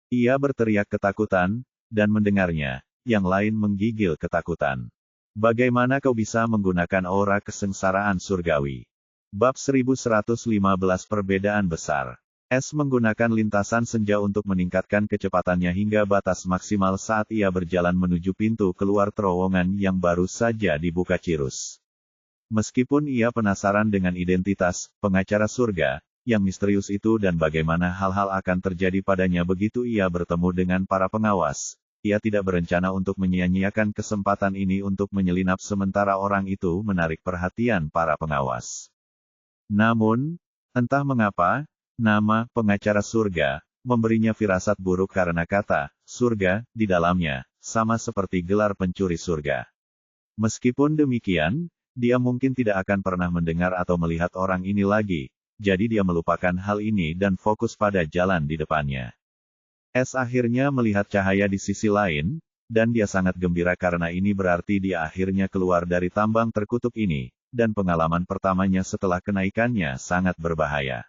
Ia berteriak ketakutan, dan mendengarnya, yang lain menggigil ketakutan. Bagaimana kau bisa menggunakan aura kesengsaraan surgawi? Bab 1115 Perbedaan Besar. S menggunakan lintasan senja untuk meningkatkan kecepatannya hingga batas maksimal saat ia berjalan menuju pintu keluar terowongan yang baru saja dibuka Cirus. Meskipun ia penasaran dengan identitas pengacara surga yang misterius itu dan bagaimana hal-hal akan terjadi padanya begitu ia bertemu dengan para pengawas, ia tidak berencana untuk menyia-nyiakan kesempatan ini untuk menyelinap sementara orang itu menarik perhatian para pengawas. Namun, entah mengapa, nama pengacara surga memberinya firasat buruk karena kata surga di dalamnya sama seperti gelar pencuri surga. Meskipun demikian, dia mungkin tidak akan pernah mendengar atau melihat orang ini lagi, jadi dia melupakan hal ini dan fokus pada jalan di depannya. S akhirnya melihat cahaya di sisi lain, dan dia sangat gembira karena ini berarti dia akhirnya keluar dari tambang terkutuk ini, dan pengalaman pertamanya setelah kenaikannya sangat berbahaya.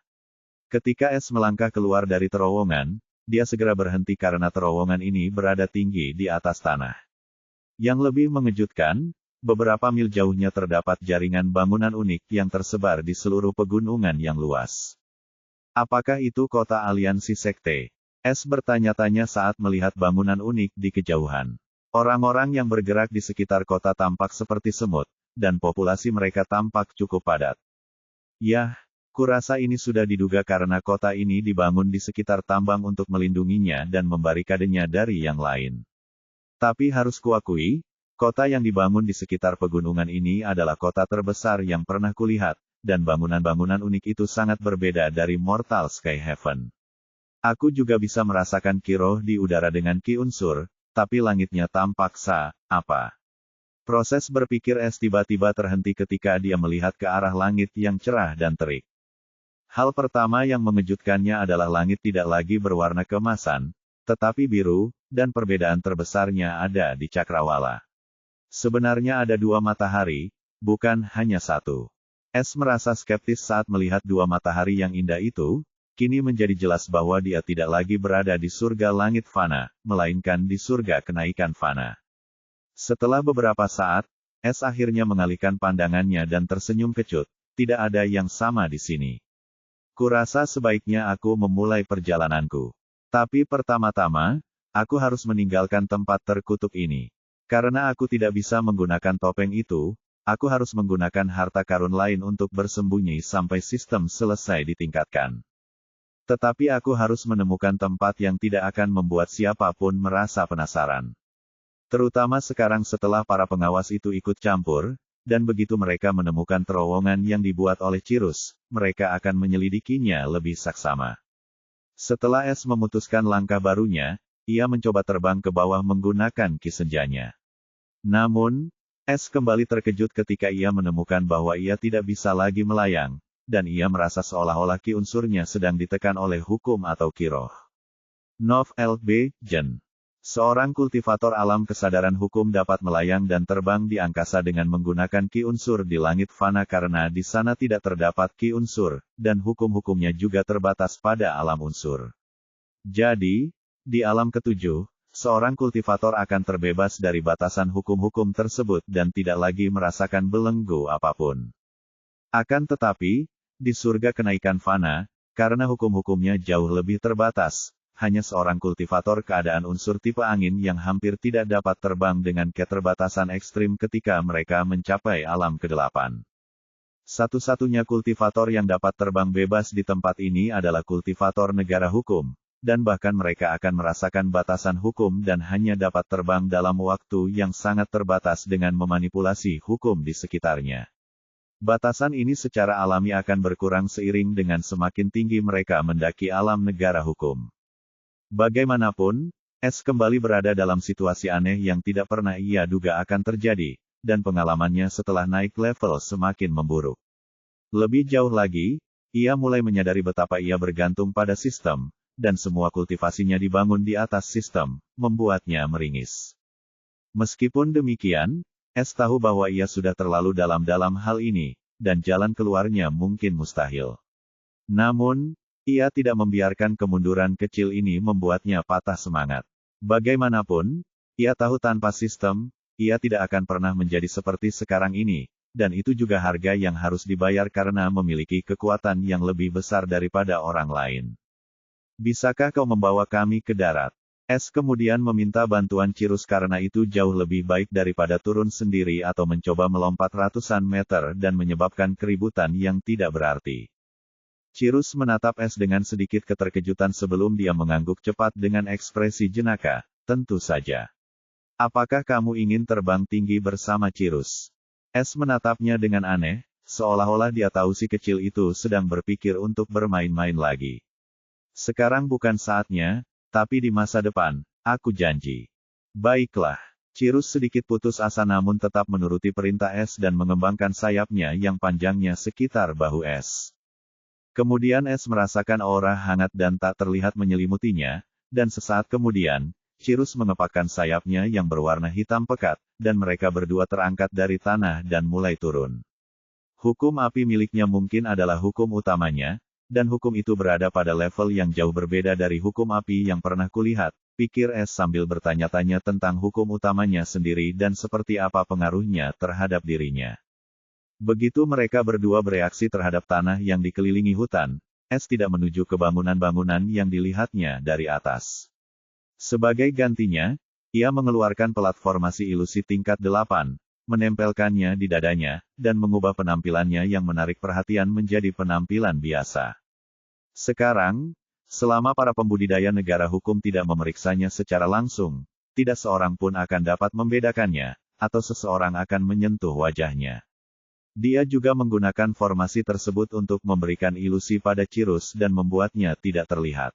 Ketika S melangkah keluar dari terowongan, dia segera berhenti karena terowongan ini berada tinggi di atas tanah. Yang lebih mengejutkan, beberapa mil jauhnya terdapat jaringan bangunan unik yang tersebar di seluruh pegunungan yang luas. Apakah itu kota aliansi sekte? S bertanya-tanya saat melihat bangunan unik di kejauhan. Orang-orang yang bergerak di sekitar kota tampak seperti semut, dan populasi mereka tampak cukup padat. Yah, kurasa ini sudah diduga karena kota ini dibangun di sekitar tambang untuk melindunginya dan membarikadenya dari yang lain. Tapi harus kuakui, kota yang dibangun di sekitar pegunungan ini adalah kota terbesar yang pernah kulihat, dan bangunan-bangunan unik itu sangat berbeda dari Mortal Sky Heaven. Aku juga bisa merasakan ki roh di udara dengan ki unsur, tapi langitnya tampak apa. Proses berpikir S tiba-tiba terhenti ketika dia melihat ke arah langit yang cerah dan terik. Hal pertama yang mengejutkannya adalah langit tidak lagi berwarna keemasan, tetapi biru, dan perbedaan terbesarnya ada di cakrawala. Sebenarnya ada dua matahari, bukan hanya satu. S merasa skeptis saat melihat dua matahari yang indah itu, kini menjadi jelas bahwa dia tidak lagi berada di surga langit fana, melainkan di surga kenaikan fana. Setelah beberapa saat, S akhirnya mengalihkan pandangannya dan tersenyum kecut, tidak ada yang sama di sini. Kurasa sebaiknya aku memulai perjalananku. Tapi pertama-tama, aku harus meninggalkan tempat terkutuk ini. Karena aku tidak bisa menggunakan topeng itu, aku harus menggunakan harta karun lain untuk bersembunyi sampai sistem selesai ditingkatkan. Tetapi aku harus menemukan tempat yang tidak akan membuat siapapun merasa penasaran. Terutama sekarang setelah para pengawas itu ikut campur, dan begitu mereka menemukan terowongan yang dibuat oleh Cirus, mereka akan menyelidikinya lebih saksama. Setelah S memutuskan langkah barunya, ia mencoba terbang ke bawah menggunakan ki senjanya. Namun, S kembali terkejut ketika ia menemukan bahwa ia tidak bisa lagi melayang, dan ia merasa seolah-olah ki unsurnya sedang ditekan oleh hukum atau ki roh. Nov L.B. Jen. Seorang kultivator alam kesadaran hukum dapat melayang dan terbang di angkasa dengan menggunakan ki unsur di langit fana karena di sana tidak terdapat ki unsur, dan hukum-hukumnya juga terbatas pada alam unsur. Jadi, di alam ketujuh, seorang kultivator akan terbebas dari batasan hukum-hukum tersebut dan tidak lagi merasakan belenggu apapun. Akan tetapi, di surga kenaikan fana, karena hukum-hukumnya jauh lebih terbatas, hanya seorang kultivator keadaan unsur tipe angin yang hampir tidak dapat terbang dengan keterbatasan ekstrim ketika mereka mencapai alam ke-8. Satu-satunya kultivator yang dapat terbang bebas di tempat ini adalah kultivator negara hukum, dan bahkan mereka akan merasakan batasan hukum dan hanya dapat terbang dalam waktu yang sangat terbatas dengan memanipulasi hukum di sekitarnya. Batasan ini secara alami akan berkurang seiring dengan semakin tinggi mereka mendaki alam negara hukum. Bagaimanapun, S kembali berada dalam situasi aneh yang tidak pernah ia duga akan terjadi, dan pengalamannya setelah naik level semakin memburuk. Lebih jauh lagi, ia mulai menyadari betapa ia bergantung pada sistem, dan semua kultivasinya dibangun di atas sistem, membuatnya meringis. Meskipun demikian, S tahu bahwa ia sudah terlalu dalam hal ini, dan jalan keluarnya mungkin mustahil. Namun, ia tidak membiarkan kemunduran kecil ini membuatnya patah semangat. Bagaimanapun, ia tahu tanpa sistem, ia tidak akan pernah menjadi seperti sekarang ini, dan itu juga harga yang harus dibayar karena memiliki kekuatan yang lebih besar daripada orang lain. Bisakah kau membawa kami ke darat? S kemudian meminta bantuan Cirus karena itu jauh lebih baik daripada turun sendiri atau mencoba melompat ratusan meter dan menyebabkan keributan yang tidak berarti. Cirus menatap S dengan sedikit keterkejutan sebelum dia mengangguk cepat dengan ekspresi jenaka. Tentu saja. Apakah kamu ingin terbang tinggi bersama Cirus? S menatapnya dengan aneh, seolah-olah dia tahu si kecil itu sedang berpikir untuk bermain-main lagi. Sekarang bukan saatnya, tapi di masa depan, aku janji. Baiklah. Cirus sedikit putus asa namun tetap menuruti perintah S dan mengembangkan sayapnya yang panjangnya sekitar bahu S. Kemudian S merasakan aura hangat dan tak terlihat menyelimutinya, dan sesaat kemudian, Cirus mengepakkan sayapnya yang berwarna hitam pekat, dan mereka berdua terangkat dari tanah dan mulai turun. Hukum api miliknya mungkin adalah hukum utamanya, dan hukum itu berada pada level yang jauh berbeda dari hukum api yang pernah kulihat, pikir S sambil bertanya-tanya tentang hukum utamanya sendiri dan seperti apa pengaruhnya terhadap dirinya. Begitu mereka berdua bereaksi terhadap tanah yang dikelilingi hutan, S tidak menuju ke bangunan-bangunan yang dilihatnya dari atas. Sebagai gantinya, ia mengeluarkan platformasi ilusi tingkat 8, menempelkannya di dadanya, dan mengubah penampilannya yang menarik perhatian menjadi penampilan biasa. Sekarang, selama para pembudidaya negara hukum tidak memeriksanya secara langsung, tidak seorang pun akan dapat membedakannya, atau seseorang akan menyentuh wajahnya. Dia juga menggunakan formasi tersebut untuk memberikan ilusi pada Cirus dan membuatnya tidak terlihat.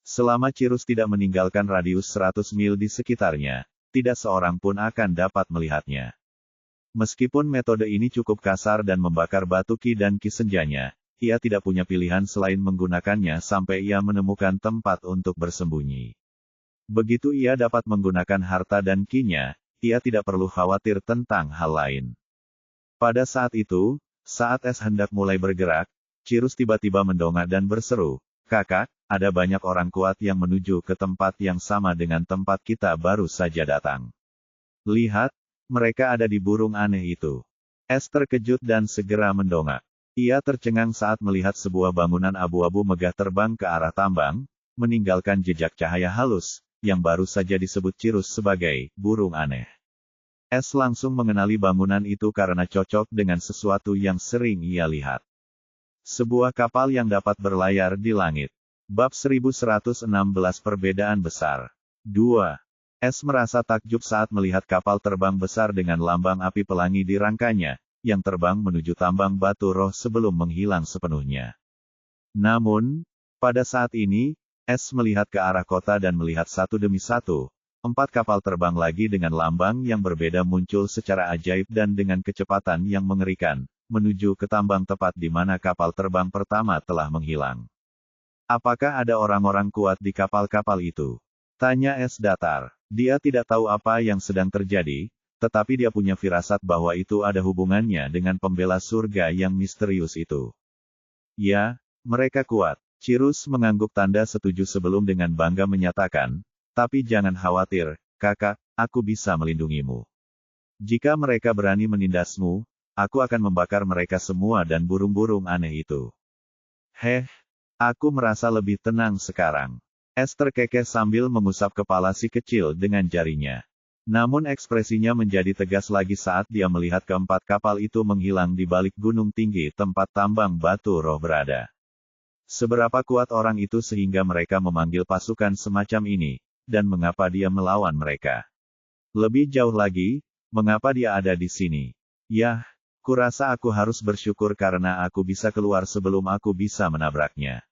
Selama Cirus tidak meninggalkan radius 100 mil di sekitarnya, tidak seorang pun akan dapat melihatnya. Meskipun metode ini cukup kasar dan membakar batu ki dan ki senjanya, ia tidak punya pilihan selain menggunakannya sampai ia menemukan tempat untuk bersembunyi. Begitu ia dapat menggunakan harta dan ki-nya, ia tidak perlu khawatir tentang hal lain. Pada saat itu, saat S hendak mulai bergerak, Cirus tiba-tiba mendongak dan berseru, "Kakak, ada banyak orang kuat yang menuju ke tempat yang sama dengan tempat kita baru saja datang. Lihat, mereka ada di burung aneh itu." S terkejut dan segera mendongak. Ia tercengang saat melihat sebuah bangunan abu-abu megah terbang ke arah tambang, meninggalkan jejak cahaya halus, yang baru saja disebut Cirus sebagai burung aneh. S langsung mengenali bangunan itu karena cocok dengan sesuatu yang sering ia lihat. Sebuah kapal yang dapat berlayar di langit. Bab 1116 Perbedaan Besar. 2. S merasa takjub saat melihat kapal terbang besar dengan lambang api pelangi di rangkanya, yang terbang menuju tambang batu roh sebelum menghilang sepenuhnya. Namun, pada saat ini, S melihat ke arah kota dan melihat satu demi satu, 4 kapal terbang lagi dengan lambang yang berbeda muncul secara ajaib dan dengan kecepatan yang mengerikan, menuju ke tambang tepat di mana kapal terbang pertama telah menghilang. Apakah ada orang-orang kuat di kapal-kapal itu? Tanya S datar. Dia tidak tahu apa yang sedang terjadi, tetapi dia punya firasat bahwa itu ada hubungannya dengan pembela surga yang misterius itu. Ya, mereka kuat. Cirus mengangguk tanda setuju sebelum dengan bangga menyatakan, "Tapi jangan khawatir, kakak, aku bisa melindungimu. Jika mereka berani menindasmu, aku akan membakar mereka semua dan burung-burung aneh itu." Heh, aku merasa lebih tenang sekarang. S terkekeh sambil mengusap kepala si kecil dengan jarinya. Namun ekspresinya menjadi tegas lagi saat dia melihat keempat kapal itu menghilang di balik gunung tinggi tempat tambang batu roh berada. Seberapa kuat orang itu sehingga mereka memanggil pasukan semacam ini, dan mengapa dia melawan mereka? Lebih jauh lagi, mengapa dia ada di sini? Yah, kurasa aku harus bersyukur karena aku bisa keluar sebelum aku bisa menabraknya.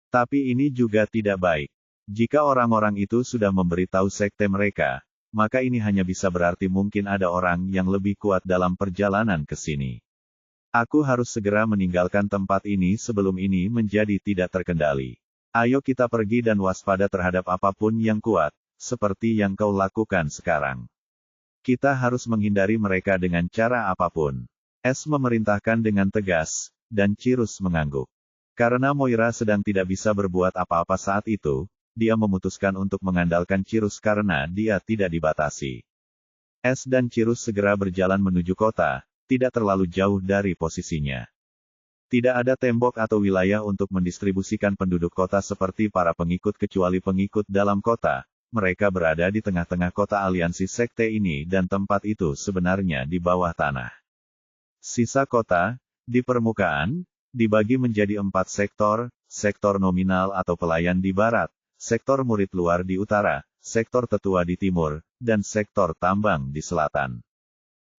Tapi ini juga tidak baik. Jika orang-orang itu sudah memberitahu sekte mereka, maka ini hanya bisa berarti mungkin ada orang yang lebih kuat dalam perjalanan ke sini. Aku harus segera meninggalkan tempat ini sebelum ini menjadi tidak terkendali. Ayo kita pergi dan waspada terhadap apapun yang kuat, seperti yang kau lakukan sekarang. Kita harus menghindari mereka dengan cara apapun. S memerintahkan dengan tegas, dan Cirus mengangguk. Karena Moira sedang tidak bisa berbuat apa-apa saat itu, dia memutuskan untuk mengandalkan Cirus karena dia tidak dibatasi. S dan Cirus segera berjalan menuju kota, tidak terlalu jauh dari posisinya. Tidak ada tembok atau wilayah untuk mendistribusikan penduduk kota seperti para pengikut kecuali pengikut dalam kota. Mereka berada di tengah-tengah kota aliansi sekte ini dan tempat itu sebenarnya di bawah tanah. Sisa kota, di permukaan, dibagi menjadi 4 sektor, sektor nominal atau pelayan di barat, sektor murid luar di utara, sektor tetua di timur, dan sektor tambang di selatan.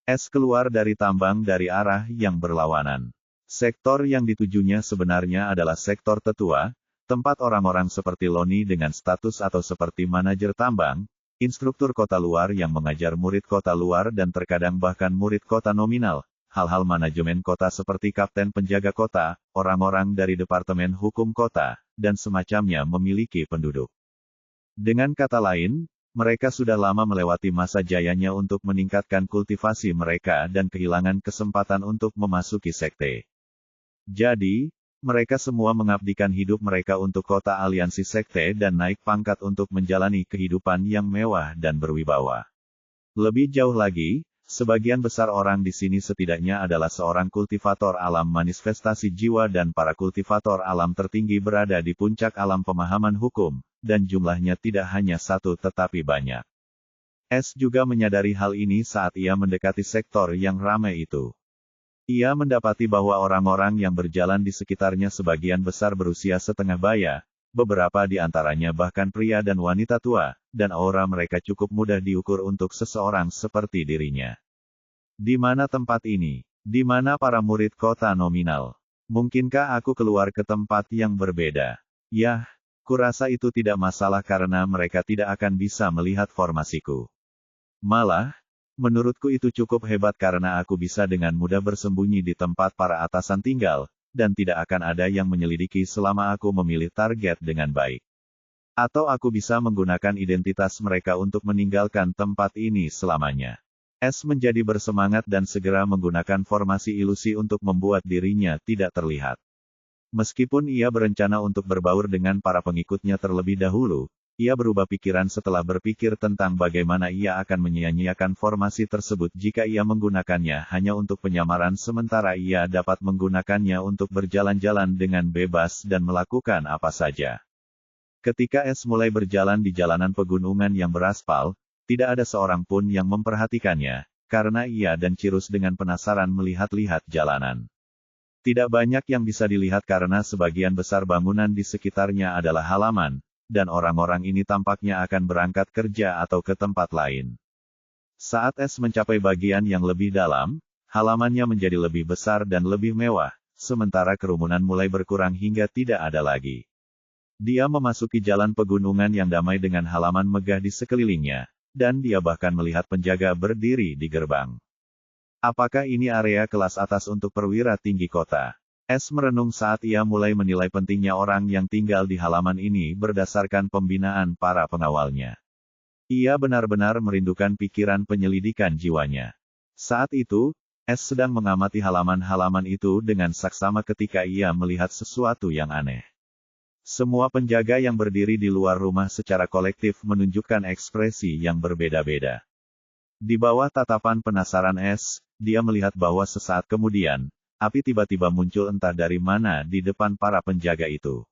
S keluar dari tambang dari arah yang berlawanan. Sektor yang ditujunya sebenarnya adalah sektor tetua, tempat orang-orang seperti Loni dengan status atau seperti manajer tambang, instruktur kota luar yang mengajar murid kota luar dan terkadang bahkan murid kota nominal, hal-hal manajemen kota seperti kapten penjaga kota, orang-orang dari departemen hukum kota, dan semacamnya memiliki penduduk. Dengan kata lain, mereka sudah lama melewati masa jayanya untuk meningkatkan kultivasi mereka dan kehilangan kesempatan untuk memasuki sekte. Jadi, mereka semua mengabdikan hidup mereka untuk kota aliansi sekte dan naik pangkat untuk menjalani kehidupan yang mewah dan berwibawa. Lebih jauh lagi, sebagian besar orang di sini setidaknya adalah seorang kultivator alam manifestasi jiwa dan para kultivator alam tertinggi berada di puncak alam pemahaman hukum, dan jumlahnya tidak hanya satu tetapi banyak. S juga menyadari hal ini saat ia mendekati sektor yang ramai itu. Ia mendapati bahwa orang-orang yang berjalan di sekitarnya sebagian besar berusia setengah baya, beberapa di antaranya bahkan pria dan wanita tua, dan aura mereka cukup mudah diukur untuk seseorang seperti dirinya. Di mana tempat ini? Di mana para murid kota nominal? Mungkinkah aku keluar ke tempat yang berbeda? Yah, kurasa itu tidak masalah karena mereka tidak akan bisa melihat formasiku. Malah, menurutku itu cukup hebat karena aku bisa dengan mudah bersembunyi di tempat para atasan tinggal, dan tidak akan ada yang menyelidiki selama aku memilih target dengan baik. Atau aku bisa menggunakan identitas mereka untuk meninggalkan tempat ini selamanya. S menjadi bersemangat dan segera menggunakan formasi ilusi untuk membuat dirinya tidak terlihat. Meskipun ia berencana untuk berbaur dengan para pengikutnya terlebih dahulu, ia berubah pikiran setelah berpikir tentang bagaimana ia akan menyia-nyiakan formasi tersebut jika ia menggunakannya hanya untuk penyamaran sementara ia dapat menggunakannya untuk berjalan-jalan dengan bebas dan melakukan apa saja. Ketika S mulai berjalan di jalanan pegunungan yang beraspal, tidak ada seorang pun yang memperhatikannya, karena ia dan Cirus dengan penasaran melihat-lihat jalanan. Tidak banyak yang bisa dilihat karena sebagian besar bangunan di sekitarnya adalah halaman, dan orang-orang ini tampaknya akan berangkat kerja atau ke tempat lain. Saat S mencapai bagian yang lebih dalam, halamannya menjadi lebih besar dan lebih mewah, sementara kerumunan mulai berkurang hingga tidak ada lagi. Dia memasuki jalan pegunungan yang damai dengan halaman megah di sekelilingnya, dan dia bahkan melihat penjaga berdiri di gerbang. Apakah ini area kelas atas untuk perwira tinggi kota? S merenung saat ia mulai menilai pentingnya orang yang tinggal di halaman ini berdasarkan pembinaan para pengawalnya. Ia benar-benar merindukan pikiran penyelidikan jiwanya. Saat itu, S sedang mengamati halaman-halaman itu dengan saksama ketika ia melihat sesuatu yang aneh. Semua penjaga yang berdiri di luar rumah secara kolektif menunjukkan ekspresi yang berbeda-beda. Di bawah tatapan penasaran S, dia melihat bahwa sesaat kemudian, api tiba-tiba muncul entah dari mana di depan para penjaga itu.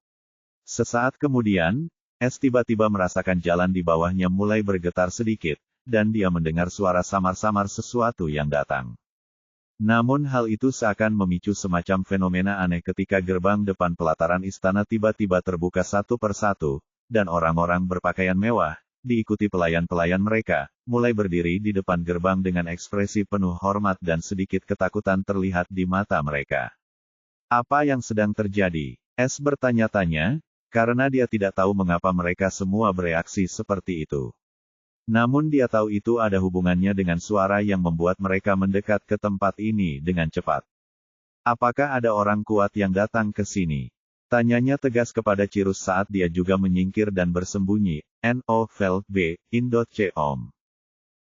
Sesaat kemudian, S tiba-tiba merasakan jalan di bawahnya mulai bergetar sedikit, dan dia mendengar suara samar-samar sesuatu yang datang. Namun hal itu seakan memicu semacam fenomena aneh ketika gerbang depan pelataran istana tiba-tiba terbuka satu persatu, dan orang-orang berpakaian mewah, diikuti pelayan-pelayan mereka, mulai berdiri di depan gerbang dengan ekspresi penuh hormat dan sedikit ketakutan terlihat di mata mereka. Apa yang sedang terjadi? S bertanya-tanya, karena dia tidak tahu mengapa mereka semua bereaksi seperti itu. Namun dia tahu itu ada hubungannya dengan suara yang membuat mereka mendekat ke tempat ini dengan cepat. Apakah ada orang kuat yang datang ke sini? Tanyanya tegas kepada Cirus saat dia juga menyingkir dan bersembunyi. Novel B. Indot.com.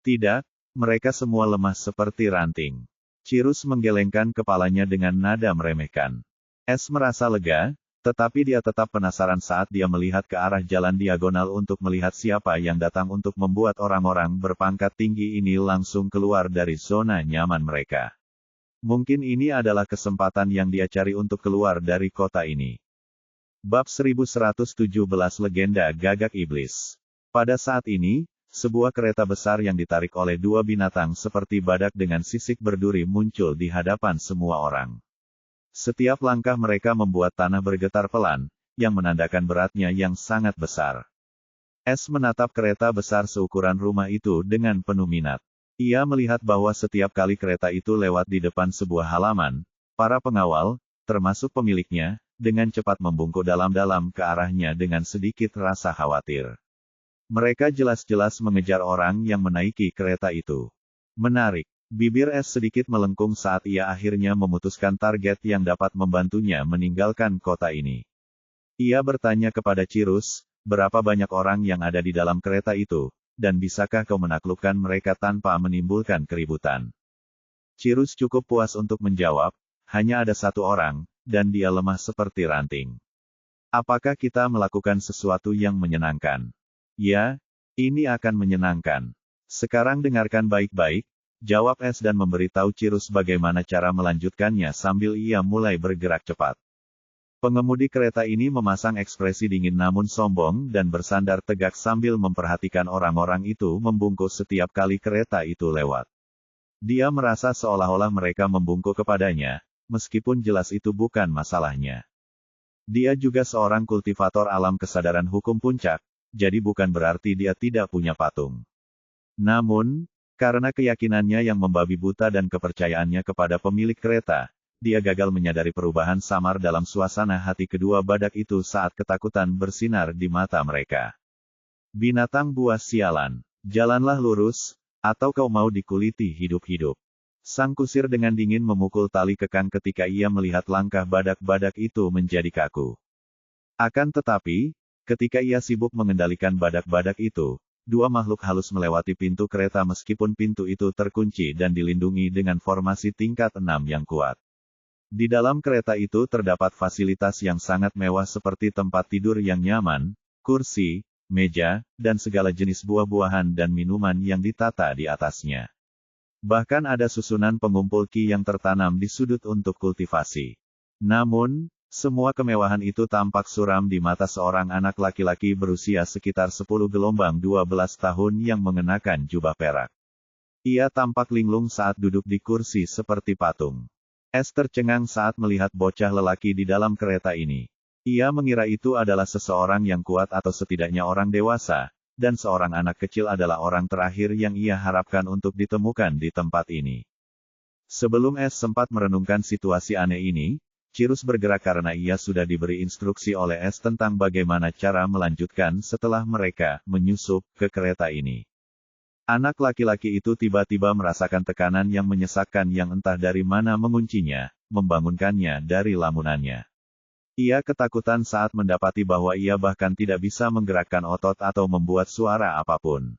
Tidak, mereka semua lemah seperti ranting. Cirus menggelengkan kepalanya dengan nada meremehkan. S merasa lega, tetapi dia tetap penasaran saat dia melihat ke arah jalan diagonal untuk melihat siapa yang datang untuk membuat orang-orang berpangkat tinggi ini langsung keluar dari zona nyaman mereka. Mungkin ini adalah kesempatan yang dia cari untuk keluar dari kota ini. Bab 1117 Legenda Gagak Iblis. Pada saat ini, sebuah kereta besar yang ditarik oleh dua binatang seperti badak dengan sisik berduri muncul di hadapan semua orang. Setiap langkah mereka membuat tanah bergetar pelan, yang menandakan beratnya yang sangat besar. S menatap kereta besar seukuran rumah itu dengan penuh minat. Ia melihat bahwa setiap kali kereta itu lewat di depan sebuah halaman, para pengawal, termasuk pemiliknya, dengan cepat membungkuk dalam-dalam ke arahnya dengan sedikit rasa khawatir. Mereka jelas-jelas mengejar orang yang menaiki kereta itu. Menarik. Bibir S sedikit melengkung saat ia akhirnya memutuskan target yang dapat membantunya meninggalkan kota ini. Ia bertanya kepada Cirus, berapa banyak orang yang ada di dalam kereta itu, dan bisakah kau menaklukkan mereka tanpa menimbulkan keributan? Cirus cukup puas untuk menjawab, hanya ada satu orang, dan dia lemah seperti ranting. Apakah kita melakukan sesuatu yang menyenangkan? Ya, ini akan menyenangkan. Sekarang dengarkan baik-baik, jawab S dan memberitahu Cirus bagaimana cara melanjutkannya sambil ia mulai bergerak cepat. Pengemudi kereta ini memasang ekspresi dingin namun sombong dan bersandar tegak sambil memperhatikan orang-orang itu membungkuk setiap kali kereta itu lewat. Dia merasa seolah-olah mereka membungkuk kepadanya, meskipun jelas itu bukan masalahnya. Dia juga seorang kultivator alam kesadaran hukum puncak, jadi bukan berarti dia tidak punya patung. Namun, karena keyakinannya yang membabi buta dan kepercayaannya kepada pemilik kereta, dia gagal menyadari perubahan samar dalam suasana hati kedua badak itu saat ketakutan bersinar di mata mereka. Binatang buas sialan, jalanlah lurus, atau kau mau dikuliti hidup-hidup. Sang kusir dengan dingin memukul tali kekang ketika ia melihat langkah badak-badak itu menjadi kaku. Akan tetapi, ketika ia sibuk mengendalikan badak-badak itu, dua makhluk halus melewati pintu kereta meskipun pintu itu terkunci dan dilindungi dengan formasi tingkat 6 yang kuat. Di dalam kereta itu terdapat fasilitas yang sangat mewah seperti tempat tidur yang nyaman, kursi, meja, dan segala jenis buah-buahan dan minuman yang ditata di atasnya. Bahkan ada susunan pengumpul ki yang tertanam di sudut untuk kultivasi. Namun, semua kemewahan itu tampak suram di mata seorang anak laki-laki berusia sekitar 10 gelombang 12 tahun yang mengenakan jubah perak. Ia tampak linglung saat duduk di kursi seperti patung. S tercengang saat melihat bocah lelaki di dalam kereta ini. Ia mengira itu adalah seseorang yang kuat atau setidaknya orang dewasa, dan seorang anak kecil adalah orang terakhir yang ia harapkan untuk ditemukan di tempat ini. Sebelum S sempat merenungkan situasi aneh ini, Cirus bergerak karena ia sudah diberi instruksi oleh S tentang bagaimana cara melanjutkan setelah mereka menyusup ke kereta ini. Anak laki-laki itu tiba-tiba merasakan tekanan yang menyesakkan yang entah dari mana menguncinya, membangunkannya dari lamunannya. Ia ketakutan saat mendapati bahwa ia bahkan tidak bisa menggerakkan otot atau membuat suara apapun.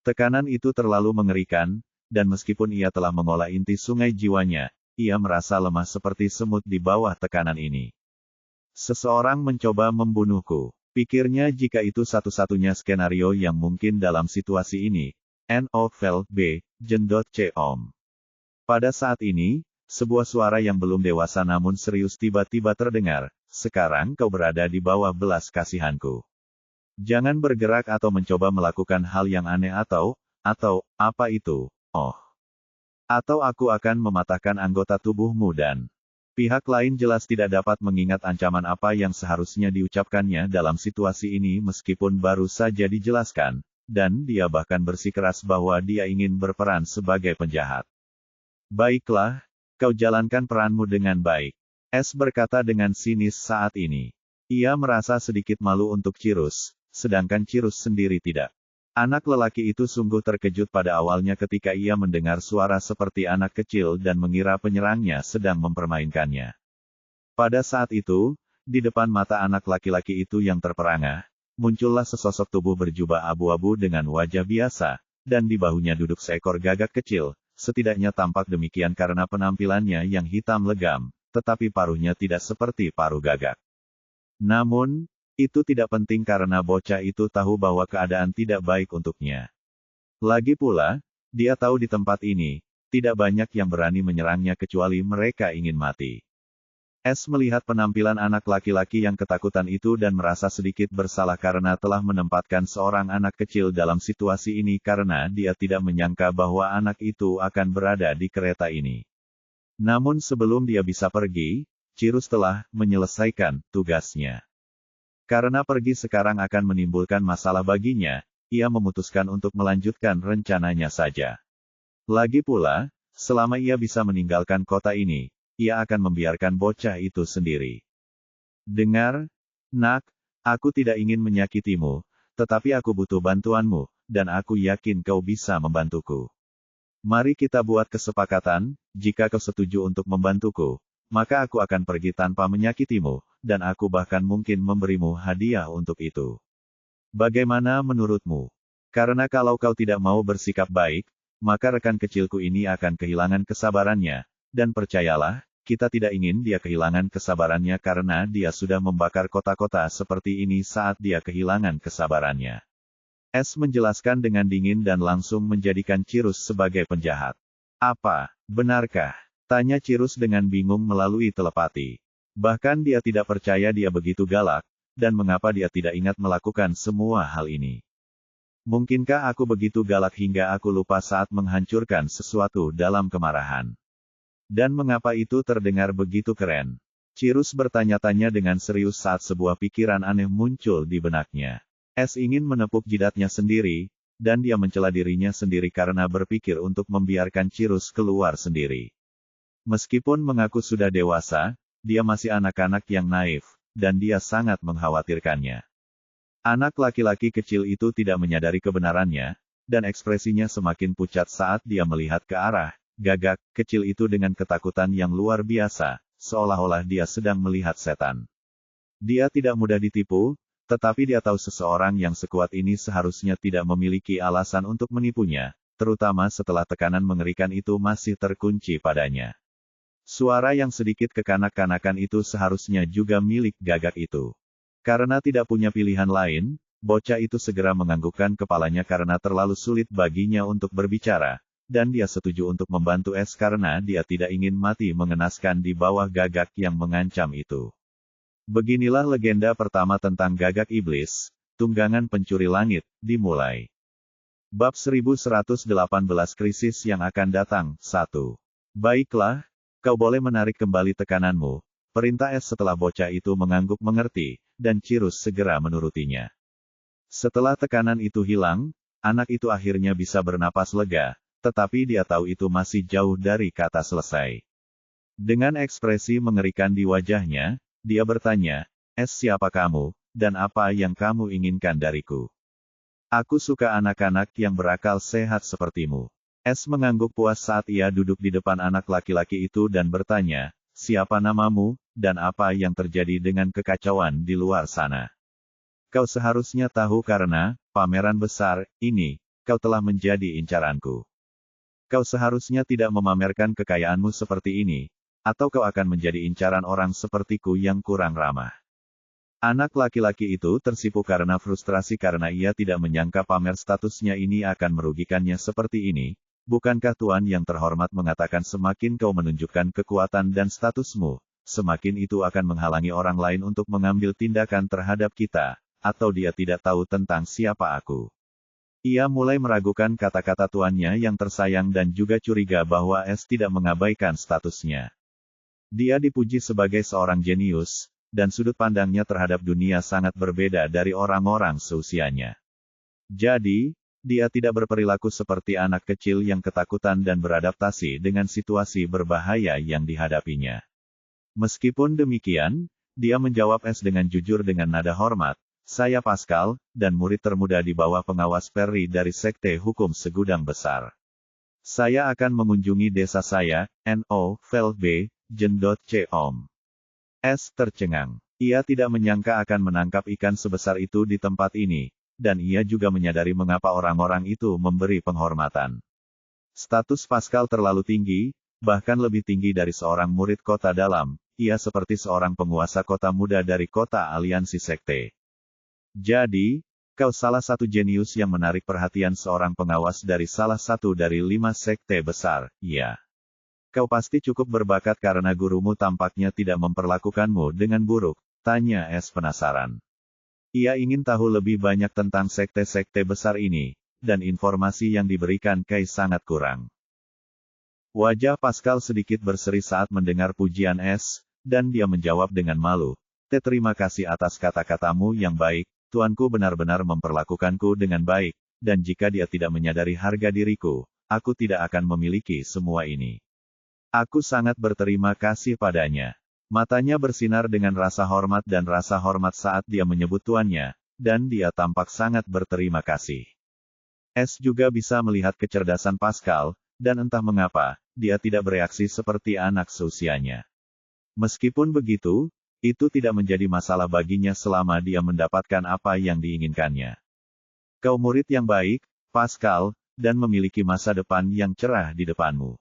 Tekanan itu terlalu mengerikan, dan meskipun ia telah mengolah inti sungai jiwanya, ia merasa lemah seperti semut di bawah tekanan ini. Seseorang mencoba membunuhku. Pikirnya jika itu satu-satunya skenario yang mungkin dalam situasi ini. Novel B. Jen.com. Pada saat ini, sebuah suara yang belum dewasa namun serius tiba-tiba terdengar, sekarang kau berada di bawah belas kasihanku. Jangan bergerak atau mencoba melakukan hal yang aneh atau, apa itu, oh. Atau aku akan mematahkan anggota tubuhmu dan pihak lain jelas tidak dapat mengingat ancaman apa yang seharusnya diucapkannya dalam situasi ini meskipun baru saja dijelaskan, dan dia bahkan bersikeras bahwa dia ingin berperan sebagai penjahat. Baiklah, kau jalankan peranmu dengan baik. S berkata dengan sinis saat ini. Ia merasa sedikit malu untuk Cirrus, sedangkan Cirrus sendiri tidak. Anak lelaki itu sungguh terkejut pada awalnya ketika ia mendengar suara seperti anak kecil dan mengira penyerangnya sedang mempermainkannya. Pada saat itu, di depan mata anak laki-laki itu yang terperangah, muncullah sesosok tubuh berjubah abu-abu dengan wajah biasa, dan di bahunya duduk seekor gagak kecil, setidaknya tampak demikian karena penampilannya yang hitam legam, tetapi paruhnya tidak seperti paruh gagak. Namun, itu tidak penting karena bocah itu tahu bahwa keadaan tidak baik untuknya. Lagi pula, dia tahu di tempat ini, tidak banyak yang berani menyerangnya kecuali mereka ingin mati. S melihat penampilan anak laki-laki yang ketakutan itu dan merasa sedikit bersalah karena telah menempatkan seorang anak kecil dalam situasi ini karena dia tidak menyangka bahwa anak itu akan berada di kereta ini. Namun sebelum dia bisa pergi, Cirrus telah menyelesaikan tugasnya. Karena pergi sekarang akan menimbulkan masalah baginya, ia memutuskan untuk melanjutkan rencananya saja. Lagi pula, selama ia bisa meninggalkan kota ini, ia akan membiarkan bocah itu sendiri. Dengar, nak, aku tidak ingin menyakitimu, tetapi aku butuh bantuanmu, dan aku yakin kau bisa membantuku. Mari kita buat kesepakatan, jika kau setuju untuk membantuku, maka aku akan pergi tanpa menyakitimu, dan aku bahkan mungkin memberimu hadiah untuk itu. Bagaimana menurutmu? Karena kalau kau tidak mau bersikap baik, maka rekan kecilku ini akan kehilangan kesabarannya, dan percayalah, kita tidak ingin dia kehilangan kesabarannya karena dia sudah membakar kota-kota seperti ini saat dia kehilangan kesabarannya. S menjelaskan dengan dingin dan langsung menjadikan Cirrus sebagai penjahat. Apa, benarkah? Tanya Cirrus dengan bingung melalui telepati. Bahkan dia tidak percaya dia begitu galak, dan mengapa dia tidak ingat melakukan semua hal ini. Mungkinkah aku begitu galak hingga aku lupa saat menghancurkan sesuatu dalam kemarahan? Dan mengapa itu terdengar begitu keren? Cirrus bertanya-tanya dengan serius saat sebuah pikiran aneh muncul di benaknya. S ingin menepuk jidatnya sendiri, dan dia mencela dirinya sendiri karena berpikir untuk membiarkan Cirrus keluar sendiri. Meskipun mengaku sudah dewasa, dia masih anak-anak yang naif, dan dia sangat mengkhawatirkannya. Anak laki-laki kecil itu tidak menyadari kebenarannya, dan ekspresinya semakin pucat saat dia melihat ke arah gagak kecil itu dengan ketakutan yang luar biasa, seolah-olah dia sedang melihat setan. Dia tidak mudah ditipu, tetapi dia tahu seseorang yang sekuat ini seharusnya tidak memiliki alasan untuk menipunya, terutama setelah tekanan mengerikan itu masih terkunci padanya. Suara yang sedikit kekanak-kanakan itu seharusnya juga milik gagak itu. Karena tidak punya pilihan lain, bocah itu segera menganggukkan kepalanya karena terlalu sulit baginya untuk berbicara, dan dia setuju untuk membantu S karena dia tidak ingin mati mengenaskan di bawah gagak yang mengancam itu. Beginilah legenda pertama tentang gagak iblis, tunggangan pencuri langit, dimulai. Bab 1118 Krisis yang akan datang, 1. Baiklah, kau boleh menarik kembali tekananmu, perintah S setelah bocah itu mengangguk mengerti, dan Cirrus segera menurutinya. Setelah tekanan itu hilang, anak itu akhirnya bisa bernapas lega, tetapi dia tahu itu masih jauh dari kata selesai. Dengan ekspresi mengerikan di wajahnya, dia bertanya, S siapa kamu, dan apa yang kamu inginkan dariku? Aku suka anak-anak yang berakal sehat sepertimu. S mengangguk puas saat ia duduk di depan anak laki-laki itu dan bertanya, siapa namamu, dan apa yang terjadi dengan kekacauan di luar sana? Kau seharusnya tahu karena, pameran besar, ini, kau telah menjadi incaranku. Kau seharusnya tidak memamerkan kekayaanmu seperti ini, atau kau akan menjadi incaran orang sepertiku yang kurang ramah. Anak laki-laki itu tersipu karena frustrasi karena ia tidak menyangka pamer statusnya ini akan merugikannya seperti ini. Bukankah Tuan yang terhormat mengatakan semakin kau menunjukkan kekuatan dan statusmu, semakin itu akan menghalangi orang lain untuk mengambil tindakan terhadap kita, atau dia tidak tahu tentang siapa aku? Ia mulai meragukan kata-kata tuannya yang tersayang dan juga curiga bahwa S tidak mengabaikan statusnya. Dia dipuji sebagai seorang jenius, dan sudut pandangnya terhadap dunia sangat berbeda dari orang-orang seusianya. Jadi, dia tidak berperilaku seperti anak kecil yang ketakutan dan beradaptasi dengan situasi berbahaya yang dihadapinya. Meskipun demikian, dia menjawab S dengan jujur dengan nada hormat. Saya Pascal, dan murid termuda di bawah pengawas Perry dari Sekte Hukum Segudang Besar. Saya akan mengunjungi desa saya, No. Velb, Jen.C. Om. S tercengang. Ia tidak menyangka akan menangkap ikan sebesar itu di tempat ini, dan ia juga menyadari mengapa orang-orang itu memberi penghormatan. Status Pascal terlalu tinggi, bahkan lebih tinggi dari seorang murid kota dalam, ia seperti seorang penguasa kota muda dari kota aliansi sekte. Jadi, kau salah satu jenius yang menarik perhatian seorang pengawas dari salah satu dari 5 sekte besar, ya. Kau pasti cukup berbakat karena gurumu tampaknya tidak memperlakukanmu dengan buruk, tanya S penasaran. Ia ingin tahu lebih banyak tentang sekte-sekte besar ini, dan informasi yang diberikan Kai sangat kurang. Wajah Pascal sedikit berseri saat mendengar pujian S, dan dia menjawab dengan malu. Terima kasih atas kata-katamu yang baik. Tuanku benar-benar memperlakukanku dengan baik, dan jika dia tidak menyadari harga diriku, aku tidak akan memiliki semua ini. Aku sangat berterima kasih padanya. Matanya bersinar dengan rasa hormat dan rasa hormat saat dia menyebut tuannya, dan dia tampak sangat berterima kasih. S juga bisa melihat kecerdasan Pascal, dan entah mengapa, dia tidak bereaksi seperti anak seusianya. Meskipun begitu, itu tidak menjadi masalah baginya selama dia mendapatkan apa yang diinginkannya. Kau murid yang baik, Pascal, dan memiliki masa depan yang cerah di depanmu.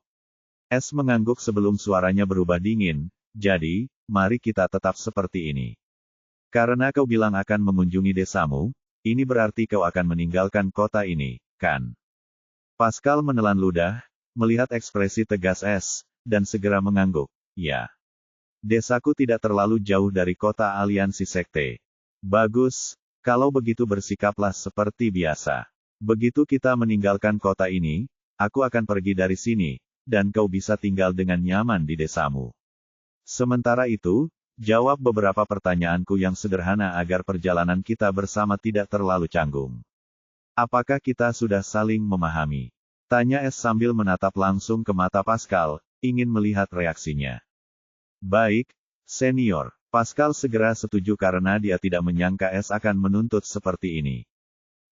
S mengangguk sebelum suaranya berubah dingin, jadi, mari kita tetap seperti ini. Karena kau bilang akan mengunjungi desamu, ini berarti kau akan meninggalkan kota ini, kan? Pascal menelan ludah, melihat ekspresi tegas S, dan segera mengangguk, ya. Desaku tidak terlalu jauh dari kota aliansi sekte. Bagus, kalau begitu bersikaplah seperti biasa. Begitu kita meninggalkan kota ini, aku akan pergi dari sini, dan kau bisa tinggal dengan nyaman di desamu. Sementara itu, jawab beberapa pertanyaanku yang sederhana agar perjalanan kita bersama tidak terlalu canggung. Apakah kita sudah saling memahami? Tanya S sambil menatap langsung ke mata Pascal, ingin melihat reaksinya. Baik, senior. Pascal segera setuju karena dia tidak menyangka S akan menuntut seperti ini.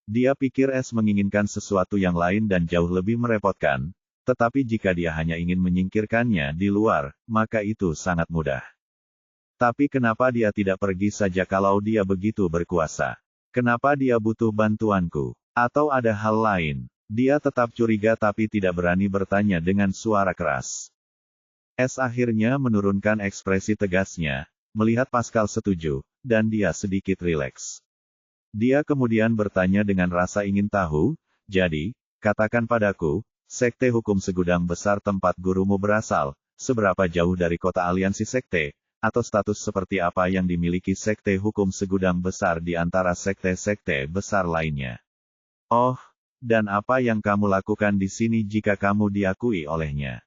Dia pikir S menginginkan sesuatu yang lain dan jauh lebih merepotkan, tetapi jika dia hanya ingin menyingkirkannya di luar, maka itu sangat mudah. Tapi kenapa dia tidak pergi saja kalau dia begitu berkuasa? Kenapa dia butuh bantuanku? Atau ada hal lain? Dia tetap curiga tapi tidak berani bertanya dengan suara keras. S akhirnya menurunkan ekspresi tegasnya, melihat Pascal setuju, dan dia sedikit rileks. Dia kemudian bertanya dengan rasa ingin tahu, jadi, katakan padaku, Sekte Hukum Segudang Besar tempat gurumu berasal, seberapa jauh dari kota aliansi sekte, atau status seperti apa yang dimiliki Sekte Hukum Segudang Besar di antara sekte-sekte besar lainnya. Oh, dan apa yang kamu lakukan di sini jika kamu diakui olehnya?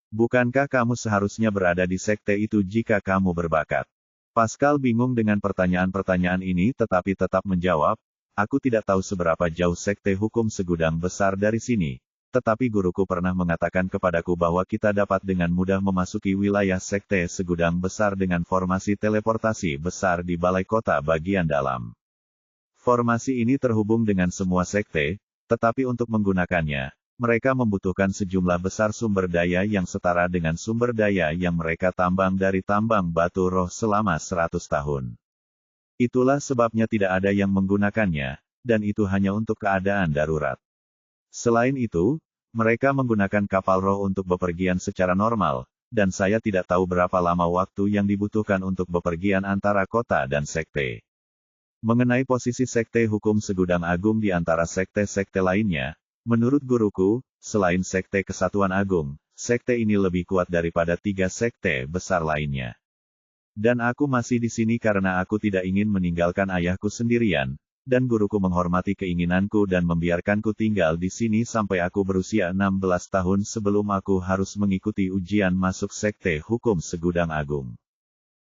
Bukankah kamu seharusnya berada di sekte itu jika kamu berbakat? Pascal bingung dengan pertanyaan-pertanyaan ini tetapi tetap menjawab, aku tidak tahu seberapa jauh Sekte Hukum Segudang Besar dari sini, tetapi guruku pernah mengatakan kepadaku bahwa kita dapat dengan mudah memasuki wilayah Sekte Segudang Besar dengan formasi teleportasi besar di balai kota bagian dalam. Formasi ini terhubung dengan semua sekte, tetapi untuk menggunakannya, mereka membutuhkan sejumlah besar sumber daya yang setara dengan sumber daya yang mereka tambang dari tambang batu roh selama 100 tahun. Itulah sebabnya tidak ada yang menggunakannya, dan itu hanya untuk keadaan darurat. Selain itu, mereka menggunakan kapal roh untuk bepergian secara normal, dan saya tidak tahu berapa lama waktu yang dibutuhkan untuk bepergian antara kota dan sekte. Mengenai posisi Sekte Hukum Segudang Agung di antara sekte-sekte lainnya, menurut guruku, selain Sekte Kesatuan Agung, sekte ini lebih kuat daripada 3 sekte besar lainnya. Dan aku masih di sini karena aku tidak ingin meninggalkan ayahku sendirian, dan guruku menghormati keinginanku dan membiarkanku tinggal di sini sampai aku berusia 16 tahun sebelum aku harus mengikuti ujian masuk Sekte Hukum Segudang Agung.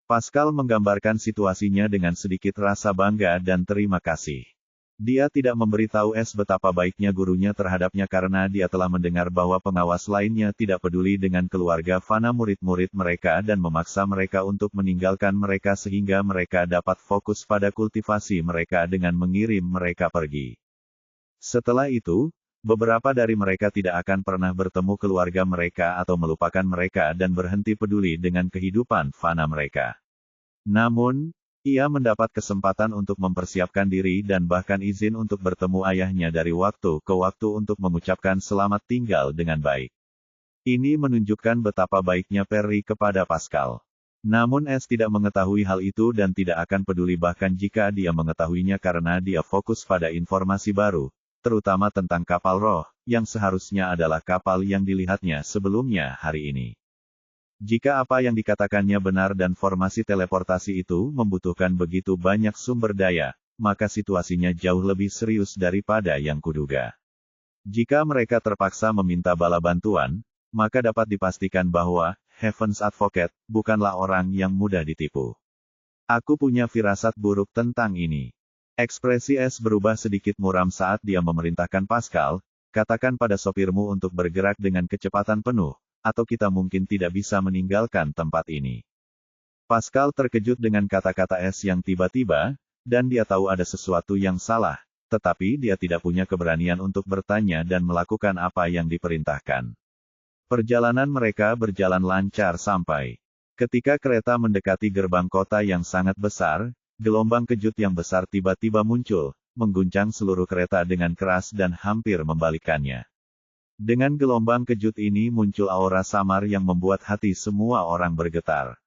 Pascal menggambarkan situasinya dengan sedikit rasa bangga dan terima kasih. Dia tidak memberitahu S betapa baiknya gurunya terhadapnya karena dia telah mendengar bahwa pengawas lainnya tidak peduli dengan keluarga Fana murid-murid mereka dan memaksa mereka untuk meninggalkan mereka sehingga mereka dapat fokus pada kultivasi mereka dengan mengirim mereka pergi. Setelah itu, beberapa dari mereka tidak akan pernah bertemu keluarga mereka atau melupakan mereka dan berhenti peduli dengan kehidupan Fana mereka. Namun, ia mendapat kesempatan untuk mempersiapkan diri dan bahkan izin untuk bertemu ayahnya dari waktu ke waktu untuk mengucapkan selamat tinggal dengan baik. Ini menunjukkan betapa baiknya Perry kepada Pascal. Namun S tidak mengetahui hal itu dan tidak akan peduli bahkan jika dia mengetahuinya karena dia fokus pada informasi baru, terutama tentang kapal roh, yang seharusnya adalah kapal yang dilihatnya sebelumnya hari ini. Jika apa yang dikatakannya benar dan formasi teleportasi itu membutuhkan begitu banyak sumber daya, maka situasinya jauh lebih serius daripada yang kuduga. Jika mereka terpaksa meminta bala bantuan, maka dapat dipastikan bahwa Heaven's Advocate bukanlah orang yang mudah ditipu. Aku punya firasat buruk tentang ini. Ekspresi S berubah sedikit muram saat dia memerintahkan Pascal, katakan pada sopirmu untuk bergerak dengan kecepatan penuh, atau kita mungkin tidak bisa meninggalkan tempat ini. Pascal terkejut dengan kata-kata S yang tiba-tiba, dan dia tahu ada sesuatu yang salah, tetapi dia tidak punya keberanian untuk bertanya dan melakukan apa yang diperintahkan. Perjalanan mereka berjalan lancar sampai ketika kereta mendekati gerbang kota yang sangat besar, gelombang kejut yang besar tiba-tiba muncul, mengguncang seluruh kereta dengan keras dan hampir membalikkannya. Dengan gelombang kejut ini muncul aura samar yang membuat hati semua orang bergetar.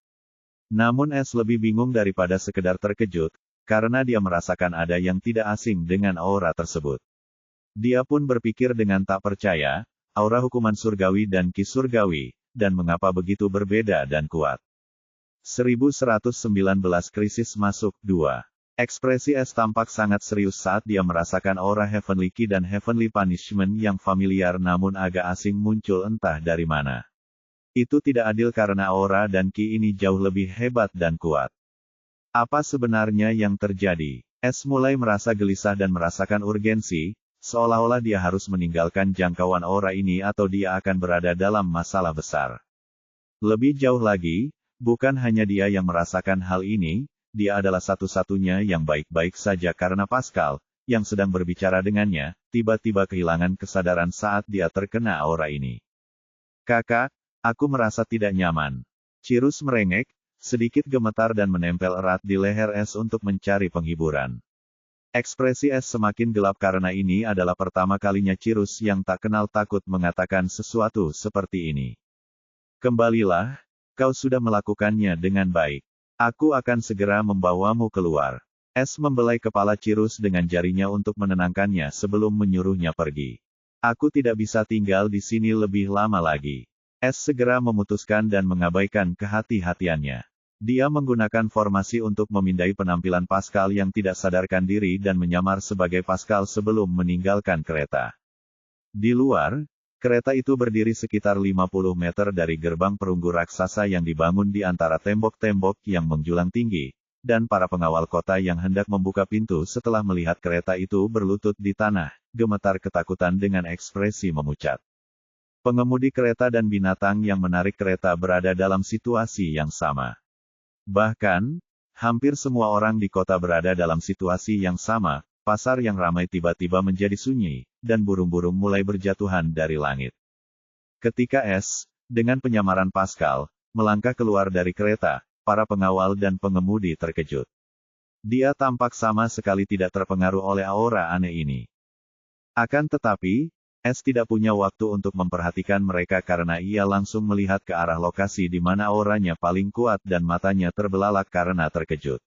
Namun S lebih bingung daripada sekedar terkejut, karena dia merasakan ada yang tidak asing dengan aura tersebut. Dia pun berpikir dengan tak percaya, aura hukuman surgawi dan ki surgawi, dan mengapa begitu berbeda dan kuat. 1119 Krisis Masuk 2. Ekspresi S tampak sangat serius saat dia merasakan aura Heavenly Ki dan Heavenly Punishment yang familiar namun agak asing muncul entah dari mana. Itu tidak adil karena aura dan Ki ini jauh lebih hebat dan kuat. Apa sebenarnya yang terjadi? S mulai merasa gelisah dan merasakan urgensi, seolah-olah dia harus meninggalkan jangkauan aura ini atau dia akan berada dalam masalah besar. Lebih jauh lagi, bukan hanya dia yang merasakan hal ini, dia adalah satu-satunya yang baik-baik saja karena Pascal, yang sedang berbicara dengannya, tiba-tiba kehilangan kesadaran saat dia terkena aura ini. Kakak, aku merasa tidak nyaman. Cirrus merengek, sedikit gemetar dan menempel erat di leher S untuk mencari penghiburan. Ekspresi S semakin gelap karena ini adalah pertama kalinya Cirrus yang tak kenal takut mengatakan sesuatu seperti ini. Kembalilah, kau sudah melakukannya dengan baik. Aku akan segera membawamu keluar. S membelai kepala Cirrus dengan jarinya untuk menenangkannya sebelum menyuruhnya pergi. Aku tidak bisa tinggal di sini lebih lama lagi. S segera memutuskan dan mengabaikan kehati-hatiannya. Dia menggunakan formasi untuk memindai penampilan Pascal yang tidak sadarkan diri dan menyamar sebagai Pascal sebelum meninggalkan kereta. Di luar, kereta itu berdiri sekitar 50 meter dari gerbang perunggu raksasa yang dibangun di antara tembok-tembok yang menjulang tinggi, dan para pengawal kota yang hendak membuka pintu setelah melihat kereta itu berlutut di tanah, gemetar ketakutan dengan ekspresi memucat. Pengemudi kereta dan binatang yang menarik kereta berada dalam situasi yang sama. Bahkan, hampir semua orang di kota berada dalam situasi yang sama. Pasar yang ramai tiba-tiba menjadi sunyi, dan burung-burung mulai berjatuhan dari langit. Ketika S, dengan penyamaran Pascal, melangkah keluar dari kereta, para pengawal dan pengemudi terkejut. Dia tampak sama sekali tidak terpengaruh oleh aura aneh ini. Akan tetapi, S tidak punya waktu untuk memperhatikan mereka karena ia langsung melihat ke arah lokasi di mana auranya paling kuat dan matanya terbelalak karena terkejut.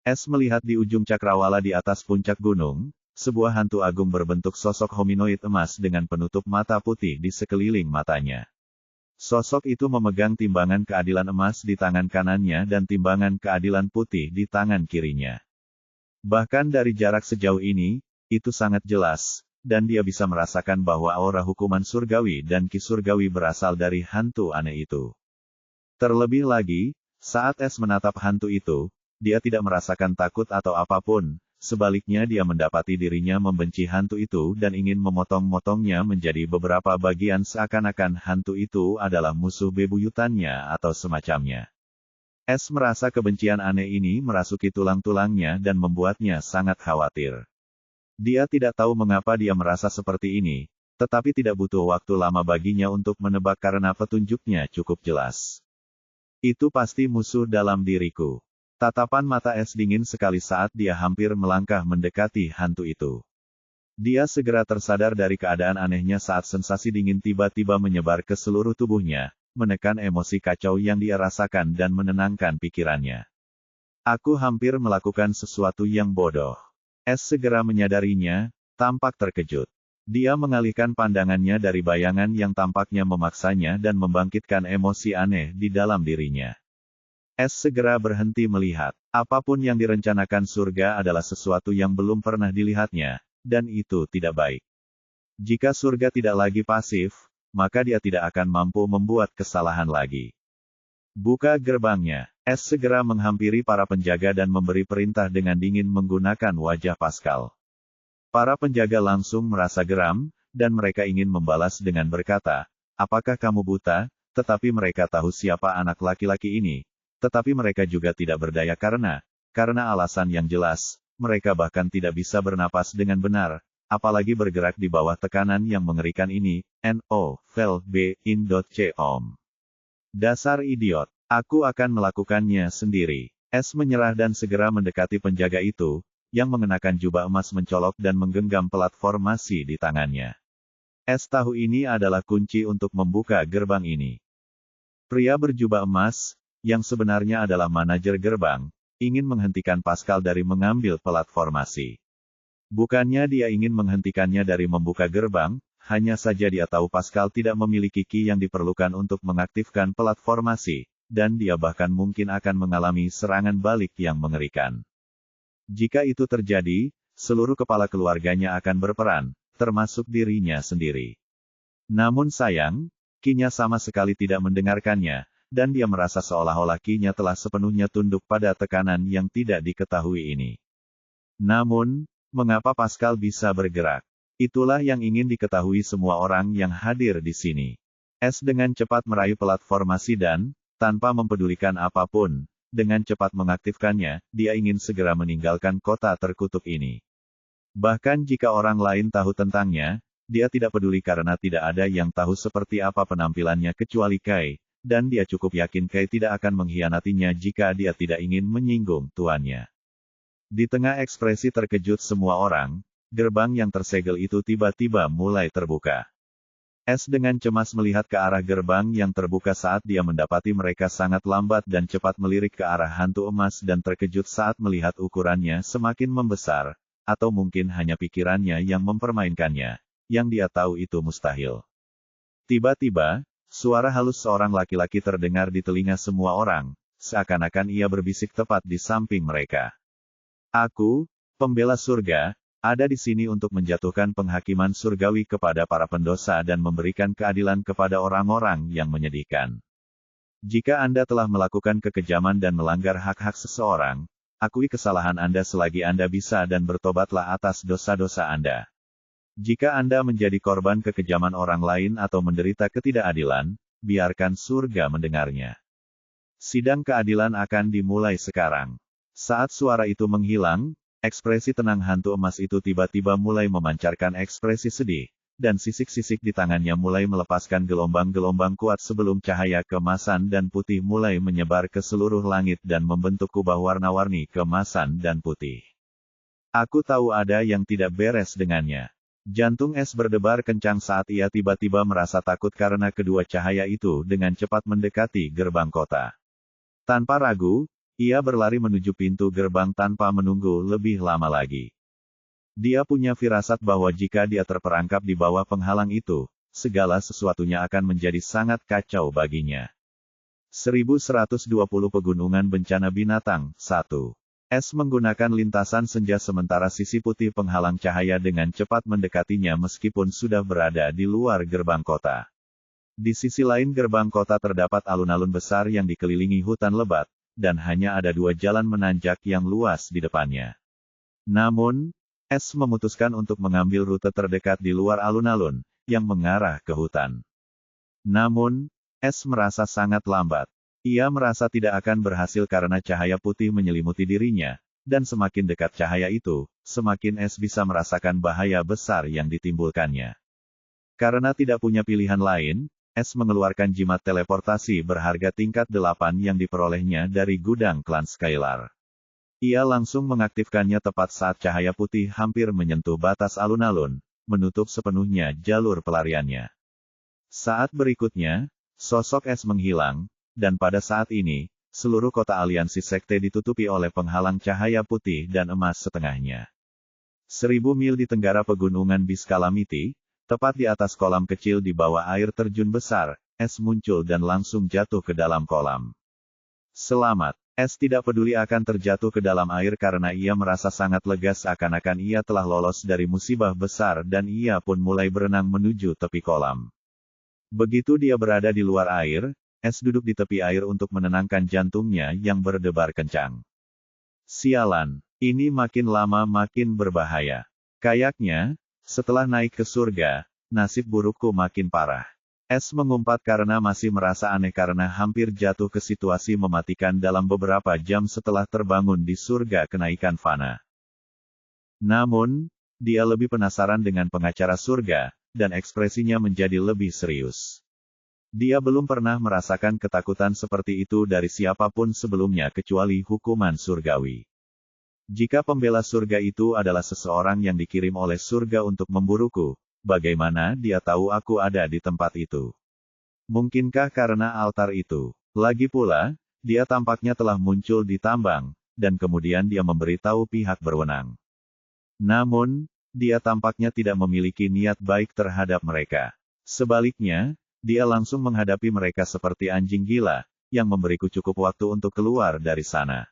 S melihat di ujung cakrawala di atas puncak gunung, sebuah hantu agung berbentuk sosok hominoid emas dengan penutup mata putih di sekeliling matanya. Sosok itu memegang timbangan keadilan emas di tangan kanannya dan timbangan keadilan putih di tangan kirinya. Bahkan dari jarak sejauh ini, itu sangat jelas, dan dia bisa merasakan bahwa aura hukuman surgawi dan ki surgawi berasal dari hantu aneh itu. Terlebih lagi, saat Es menatap hantu itu, dia tidak merasakan takut atau apapun, sebaliknya dia mendapati dirinya membenci hantu itu dan ingin memotong-motongnya menjadi beberapa bagian seakan-akan hantu itu adalah musuh bebuyutannya atau semacamnya. Es merasa kebencian aneh ini merasuki tulang-tulangnya dan membuatnya sangat khawatir. Dia tidak tahu mengapa dia merasa seperti ini, tetapi tidak butuh waktu lama baginya untuk menebak karena petunjuknya cukup jelas. Itu pasti musuh dalam diriku. Tatapan mata Es dingin sekali saat dia hampir melangkah mendekati hantu itu. Dia segera tersadar dari keadaan anehnya saat sensasi dingin tiba-tiba menyebar ke seluruh tubuhnya, menekan emosi kacau yang dia rasakan dan menenangkan pikirannya. Aku hampir melakukan sesuatu yang bodoh. Es segera menyadarinya, tampak terkejut. Dia mengalihkan pandangannya dari bayangan yang tampaknya memaksanya dan membangkitkan emosi aneh di dalam dirinya. Es segera berhenti melihat. Apapun yang direncanakan surga adalah sesuatu yang belum pernah dilihatnya, dan itu tidak baik. Jika surga tidak lagi pasif, maka dia tidak akan mampu membuat kesalahan lagi. Buka gerbangnya. Es segera menghampiri para penjaga dan memberi perintah dengan dingin menggunakan wajah Pascal. Para penjaga langsung merasa geram, dan mereka ingin membalas dengan berkata, "Apakah kamu buta?" Tetapi mereka tahu siapa anak laki-laki ini. Tetapi mereka juga tidak berdaya karena alasan yang jelas, mereka bahkan tidak bisa bernapas dengan benar, apalagi bergerak di bawah tekanan yang mengerikan ini. No, Vel B. In.com. Dasar idiot. Aku akan melakukannya sendiri. Es menyerah dan segera mendekati penjaga itu, yang mengenakan jubah emas mencolok dan menggenggam pelat formasi di tangannya. Es tahu ini adalah kunci untuk membuka gerbang ini. Pria berjubah emas, yang sebenarnya adalah manajer gerbang, ingin menghentikan Pascal dari mengambil pelat formasi. Bukannya dia ingin menghentikannya dari membuka gerbang, hanya saja dia tahu Pascal tidak memiliki ki yang diperlukan untuk mengaktifkan pelat formasi, dan dia bahkan mungkin akan mengalami serangan balik yang mengerikan. Jika itu terjadi, seluruh kepala keluarganya akan berperan, termasuk dirinya sendiri. Namun sayang, ki-nya sama sekali tidak mendengarkannya, dan dia merasa seolah-olah ki-nya telah sepenuhnya tunduk pada tekanan yang tidak diketahui ini. Namun, mengapa Pascal bisa bergerak? Itulah yang ingin diketahui semua orang yang hadir di sini. Es dengan cepat meraih pelat formasi dan, tanpa mempedulikan apapun, dengan cepat mengaktifkannya, dia ingin segera meninggalkan kota terkutuk ini. Bahkan jika orang lain tahu tentangnya, dia tidak peduli karena tidak ada yang tahu seperti apa penampilannya kecuali Kai, dan dia cukup yakin Kai tidak akan mengkhianatinya jika dia tidak ingin menyinggung tuannya. Di tengah ekspresi terkejut semua orang, gerbang yang tersegel itu tiba-tiba mulai terbuka. Es dengan cemas melihat ke arah gerbang yang terbuka saat dia mendapati mereka sangat lambat dan cepat melirik ke arah hantu emas dan terkejut saat melihat ukurannya semakin membesar, atau mungkin hanya pikirannya yang mempermainkannya, yang dia tahu itu mustahil. Tiba-tiba, suara halus seorang laki-laki terdengar di telinga semua orang, seakan-akan ia berbisik tepat di samping mereka. Aku, pembela surga, ada di sini untuk menjatuhkan penghakiman surgawi kepada para pendosa dan memberikan keadilan kepada orang-orang yang menyedihkan. Jika Anda telah melakukan kekejaman dan melanggar hak-hak seseorang, akui kesalahan Anda selagi Anda bisa dan bertobatlah atas dosa-dosa Anda. Jika Anda menjadi korban kekejaman orang lain atau menderita ketidakadilan, biarkan surga mendengarnya. Sidang keadilan akan dimulai sekarang. Saat suara itu menghilang, ekspresi tenang hantu emas itu tiba-tiba mulai memancarkan ekspresi sedih, dan sisik-sisik di tangannya mulai melepaskan gelombang-gelombang kuat sebelum cahaya keemasan dan putih mulai menyebar ke seluruh langit dan membentuk kubah warna-warni keemasan dan putih. Aku tahu ada yang tidak beres dengannya. Jantung Es berdebar kencang saat ia tiba-tiba merasa takut karena kedua cahaya itu dengan cepat mendekati gerbang kota. Tanpa ragu, ia berlari menuju pintu gerbang tanpa menunggu lebih lama lagi. Dia punya firasat bahwa jika dia terperangkap di bawah penghalang itu, segala sesuatunya akan menjadi sangat kacau baginya. 1120 Pegunungan Bencana Binatang, 1. Es menggunakan lintasan senja sementara sisi putih penghalang cahaya dengan cepat mendekatinya meskipun sudah berada di luar gerbang kota. Di sisi lain gerbang kota terdapat alun-alun besar yang dikelilingi hutan lebat, dan hanya ada 2 jalan menanjak yang luas di depannya. Namun, Es memutuskan untuk mengambil rute terdekat di luar alun-alun, yang mengarah ke hutan. Namun, Es merasa sangat lambat. Ia merasa tidak akan berhasil karena cahaya putih menyelimuti dirinya, dan semakin dekat cahaya itu, semakin Es bisa merasakan bahaya besar yang ditimbulkannya. Karena tidak punya pilihan lain, Es mengeluarkan jimat teleportasi berharga tingkat 8 yang diperolehnya dari gudang klan Skylar. Ia langsung mengaktifkannya tepat saat cahaya putih hampir menyentuh batas alun-alun, menutup sepenuhnya jalur pelariannya. Saat berikutnya, sosok Es menghilang, dan pada saat ini, seluruh kota aliansi sekte ditutupi oleh penghalang cahaya putih dan emas setengahnya. 1000 mil di tenggara pegunungan Biscalamity, tepat di atas kolam kecil di bawah air terjun besar, Es muncul dan langsung jatuh ke dalam kolam. Selamat. Es tidak peduli akan terjatuh ke dalam air karena ia merasa sangat lega seakan-akan ia telah lolos dari musibah besar dan ia pun mulai berenang menuju tepi kolam. Begitu dia berada di luar air, Es duduk di tepi air untuk menenangkan jantungnya yang berdebar kencang. Sialan, ini makin lama makin berbahaya. Kayaknya, setelah naik ke surga, nasib burukku makin parah. Es mengumpat karena masih merasa aneh karena hampir jatuh ke situasi mematikan dalam beberapa jam setelah terbangun di surga kenaikan fana. Namun, dia lebih penasaran dengan pengacara surga, dan ekspresinya menjadi lebih serius. Dia belum pernah merasakan ketakutan seperti itu dari siapapun sebelumnya kecuali hukuman surgawi. Jika pembela surga itu adalah seseorang yang dikirim oleh surga untuk memburuku, bagaimana dia tahu aku ada di tempat itu? Mungkinkah karena altar itu? Lagi pula, dia tampaknya telah muncul di tambang, dan kemudian dia memberitahu pihak berwenang. Namun, dia tampaknya tidak memiliki niat baik terhadap mereka. Sebaliknya, dia langsung menghadapi mereka seperti anjing gila, yang memberiku cukup waktu untuk keluar dari sana.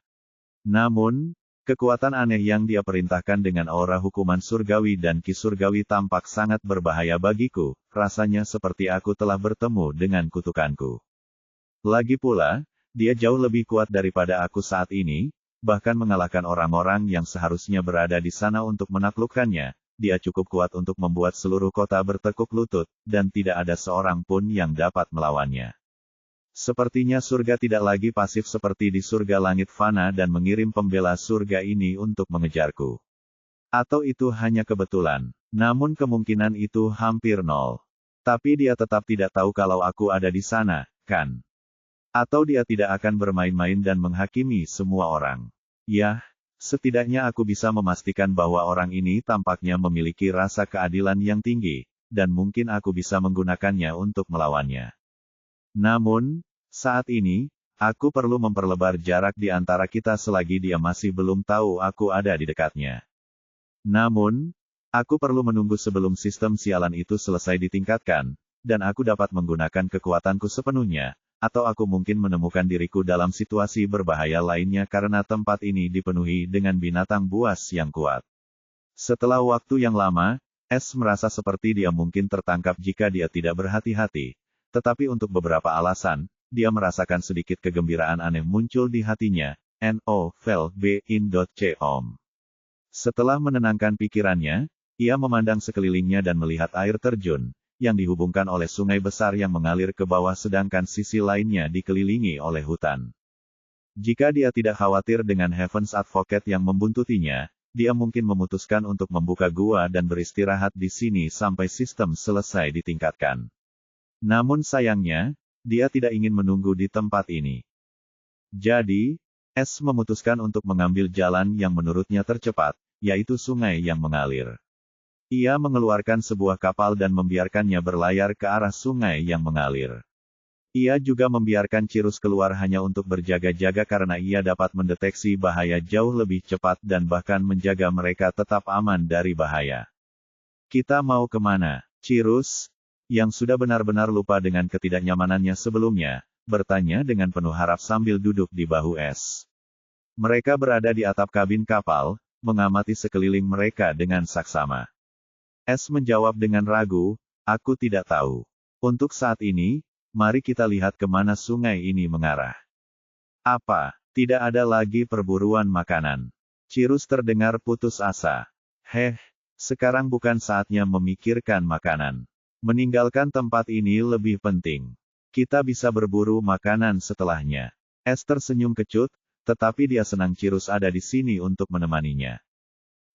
Namun, kekuatan aneh yang dia perintahkan dengan aura hukuman surgawi dan ki surgawi tampak sangat berbahaya bagiku, rasanya seperti aku telah bertemu dengan kutukanku. Lagi pula, dia jauh lebih kuat daripada aku saat ini, bahkan mengalahkan orang-orang yang seharusnya berada di sana untuk menaklukkannya. Dia cukup kuat untuk membuat seluruh kota bertekuk lutut, dan tidak ada seorang pun yang dapat melawannya. Sepertinya surga tidak lagi pasif seperti di surga langit fana dan mengirim pembela surga ini untuk mengejarku. Atau itu hanya kebetulan, namun kemungkinan itu hampir nol. Tapi dia tetap tidak tahu kalau aku ada di sana, kan? Atau dia tidak akan bermain-main dan menghakimi semua orang. Yah. Setidaknya aku bisa memastikan bahwa orang ini tampaknya memiliki rasa keadilan yang tinggi, dan mungkin aku bisa menggunakannya untuk melawannya. Namun, saat ini, aku perlu memperlebar jarak di antara kita selagi dia masih belum tahu aku ada di dekatnya. Namun, aku perlu menunggu sebelum sistem sialan itu selesai ditingkatkan, dan aku dapat menggunakan kekuatanku sepenuhnya. Atau aku mungkin menemukan diriku dalam situasi berbahaya lainnya karena tempat ini dipenuhi dengan binatang buas yang kuat. Setelah waktu yang lama, Es merasa seperti dia mungkin tertangkap jika dia tidak berhati-hati. Tetapi untuk beberapa alasan, dia merasakan sedikit kegembiraan aneh muncul di hatinya. No-vel-b-in.com. Setelah menenangkan pikirannya, ia memandang sekelilingnya dan melihat air terjun yang dihubungkan oleh sungai besar yang mengalir ke bawah sedangkan sisi lainnya dikelilingi oleh hutan. Jika dia tidak khawatir dengan Heaven's Advocate yang membuntutinya, dia mungkin memutuskan untuk membuka gua dan beristirahat di sini sampai sistem selesai ditingkatkan. Namun sayangnya, dia tidak ingin menunggu di tempat ini. Jadi, Es memutuskan untuk mengambil jalan yang menurutnya tercepat, yaitu sungai yang mengalir. Ia mengeluarkan sebuah kapal dan membiarkannya berlayar ke arah sungai yang mengalir. Ia juga membiarkan Cirrus keluar hanya untuk berjaga-jaga karena ia dapat mendeteksi bahaya jauh lebih cepat dan bahkan menjaga mereka tetap aman dari bahaya. Kita mau kemana? Cirrus, yang sudah benar-benar lupa dengan ketidaknyamanannya sebelumnya, bertanya dengan penuh harap sambil duduk di bahu Es. Mereka berada di atap kabin kapal, mengamati sekeliling mereka dengan saksama. S menjawab dengan ragu, aku tidak tahu. Untuk saat ini, mari kita lihat kemana sungai ini mengarah. Apa? Tidak ada lagi perburuan makanan. Cirus terdengar putus asa. Sekarang bukan saatnya memikirkan makanan. Meninggalkan tempat ini lebih penting. Kita bisa berburu makanan setelahnya. S tersenyum kecut, tetapi dia senang Cirus ada di sini untuk menemaninya.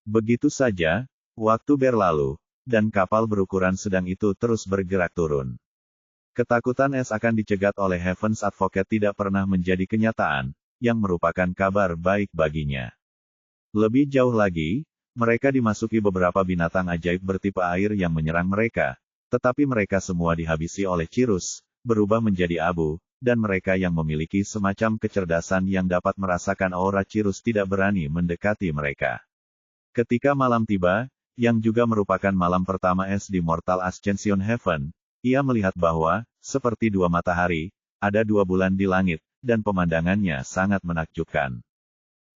Begitu saja, waktu berlalu, dan kapal berukuran sedang itu terus bergerak turun. Ketakutan S akan dicegat oleh Heaven's Advocate tidak pernah menjadi kenyataan, yang merupakan kabar baik baginya. Lebih jauh lagi, mereka dimasuki beberapa binatang ajaib bertipe air yang menyerang mereka, tetapi mereka semua dihabisi oleh Cirus, berubah menjadi abu, dan mereka yang memiliki semacam kecerdasan yang dapat merasakan aura Cirus tidak berani mendekati mereka. Ketika malam tiba, yang juga merupakan malam pertama S di Mortal Ascension Heaven, ia melihat bahwa, seperti dua matahari, ada dua bulan di langit, dan pemandangannya sangat menakjubkan.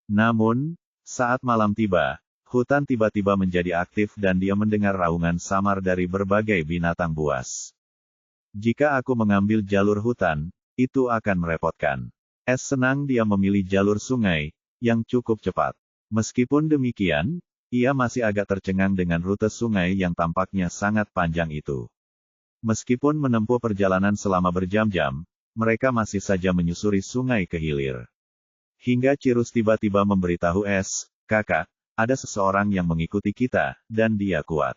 Namun, saat malam tiba, hutan tiba-tiba menjadi aktif dan dia mendengar raungan samar dari berbagai binatang buas. Jika aku mengambil jalur hutan, itu akan merepotkan. S senang dia memilih jalur sungai, yang cukup cepat. Meskipun demikian, ia masih agak tercengang dengan rute sungai yang tampaknya sangat panjang itu. Meskipun menempuh perjalanan selama berjam-jam, mereka masih saja menyusuri sungai ke hilir. Hingga Cirus tiba-tiba memberitahu S, kakak, ada seseorang yang mengikuti kita, dan dia kuat.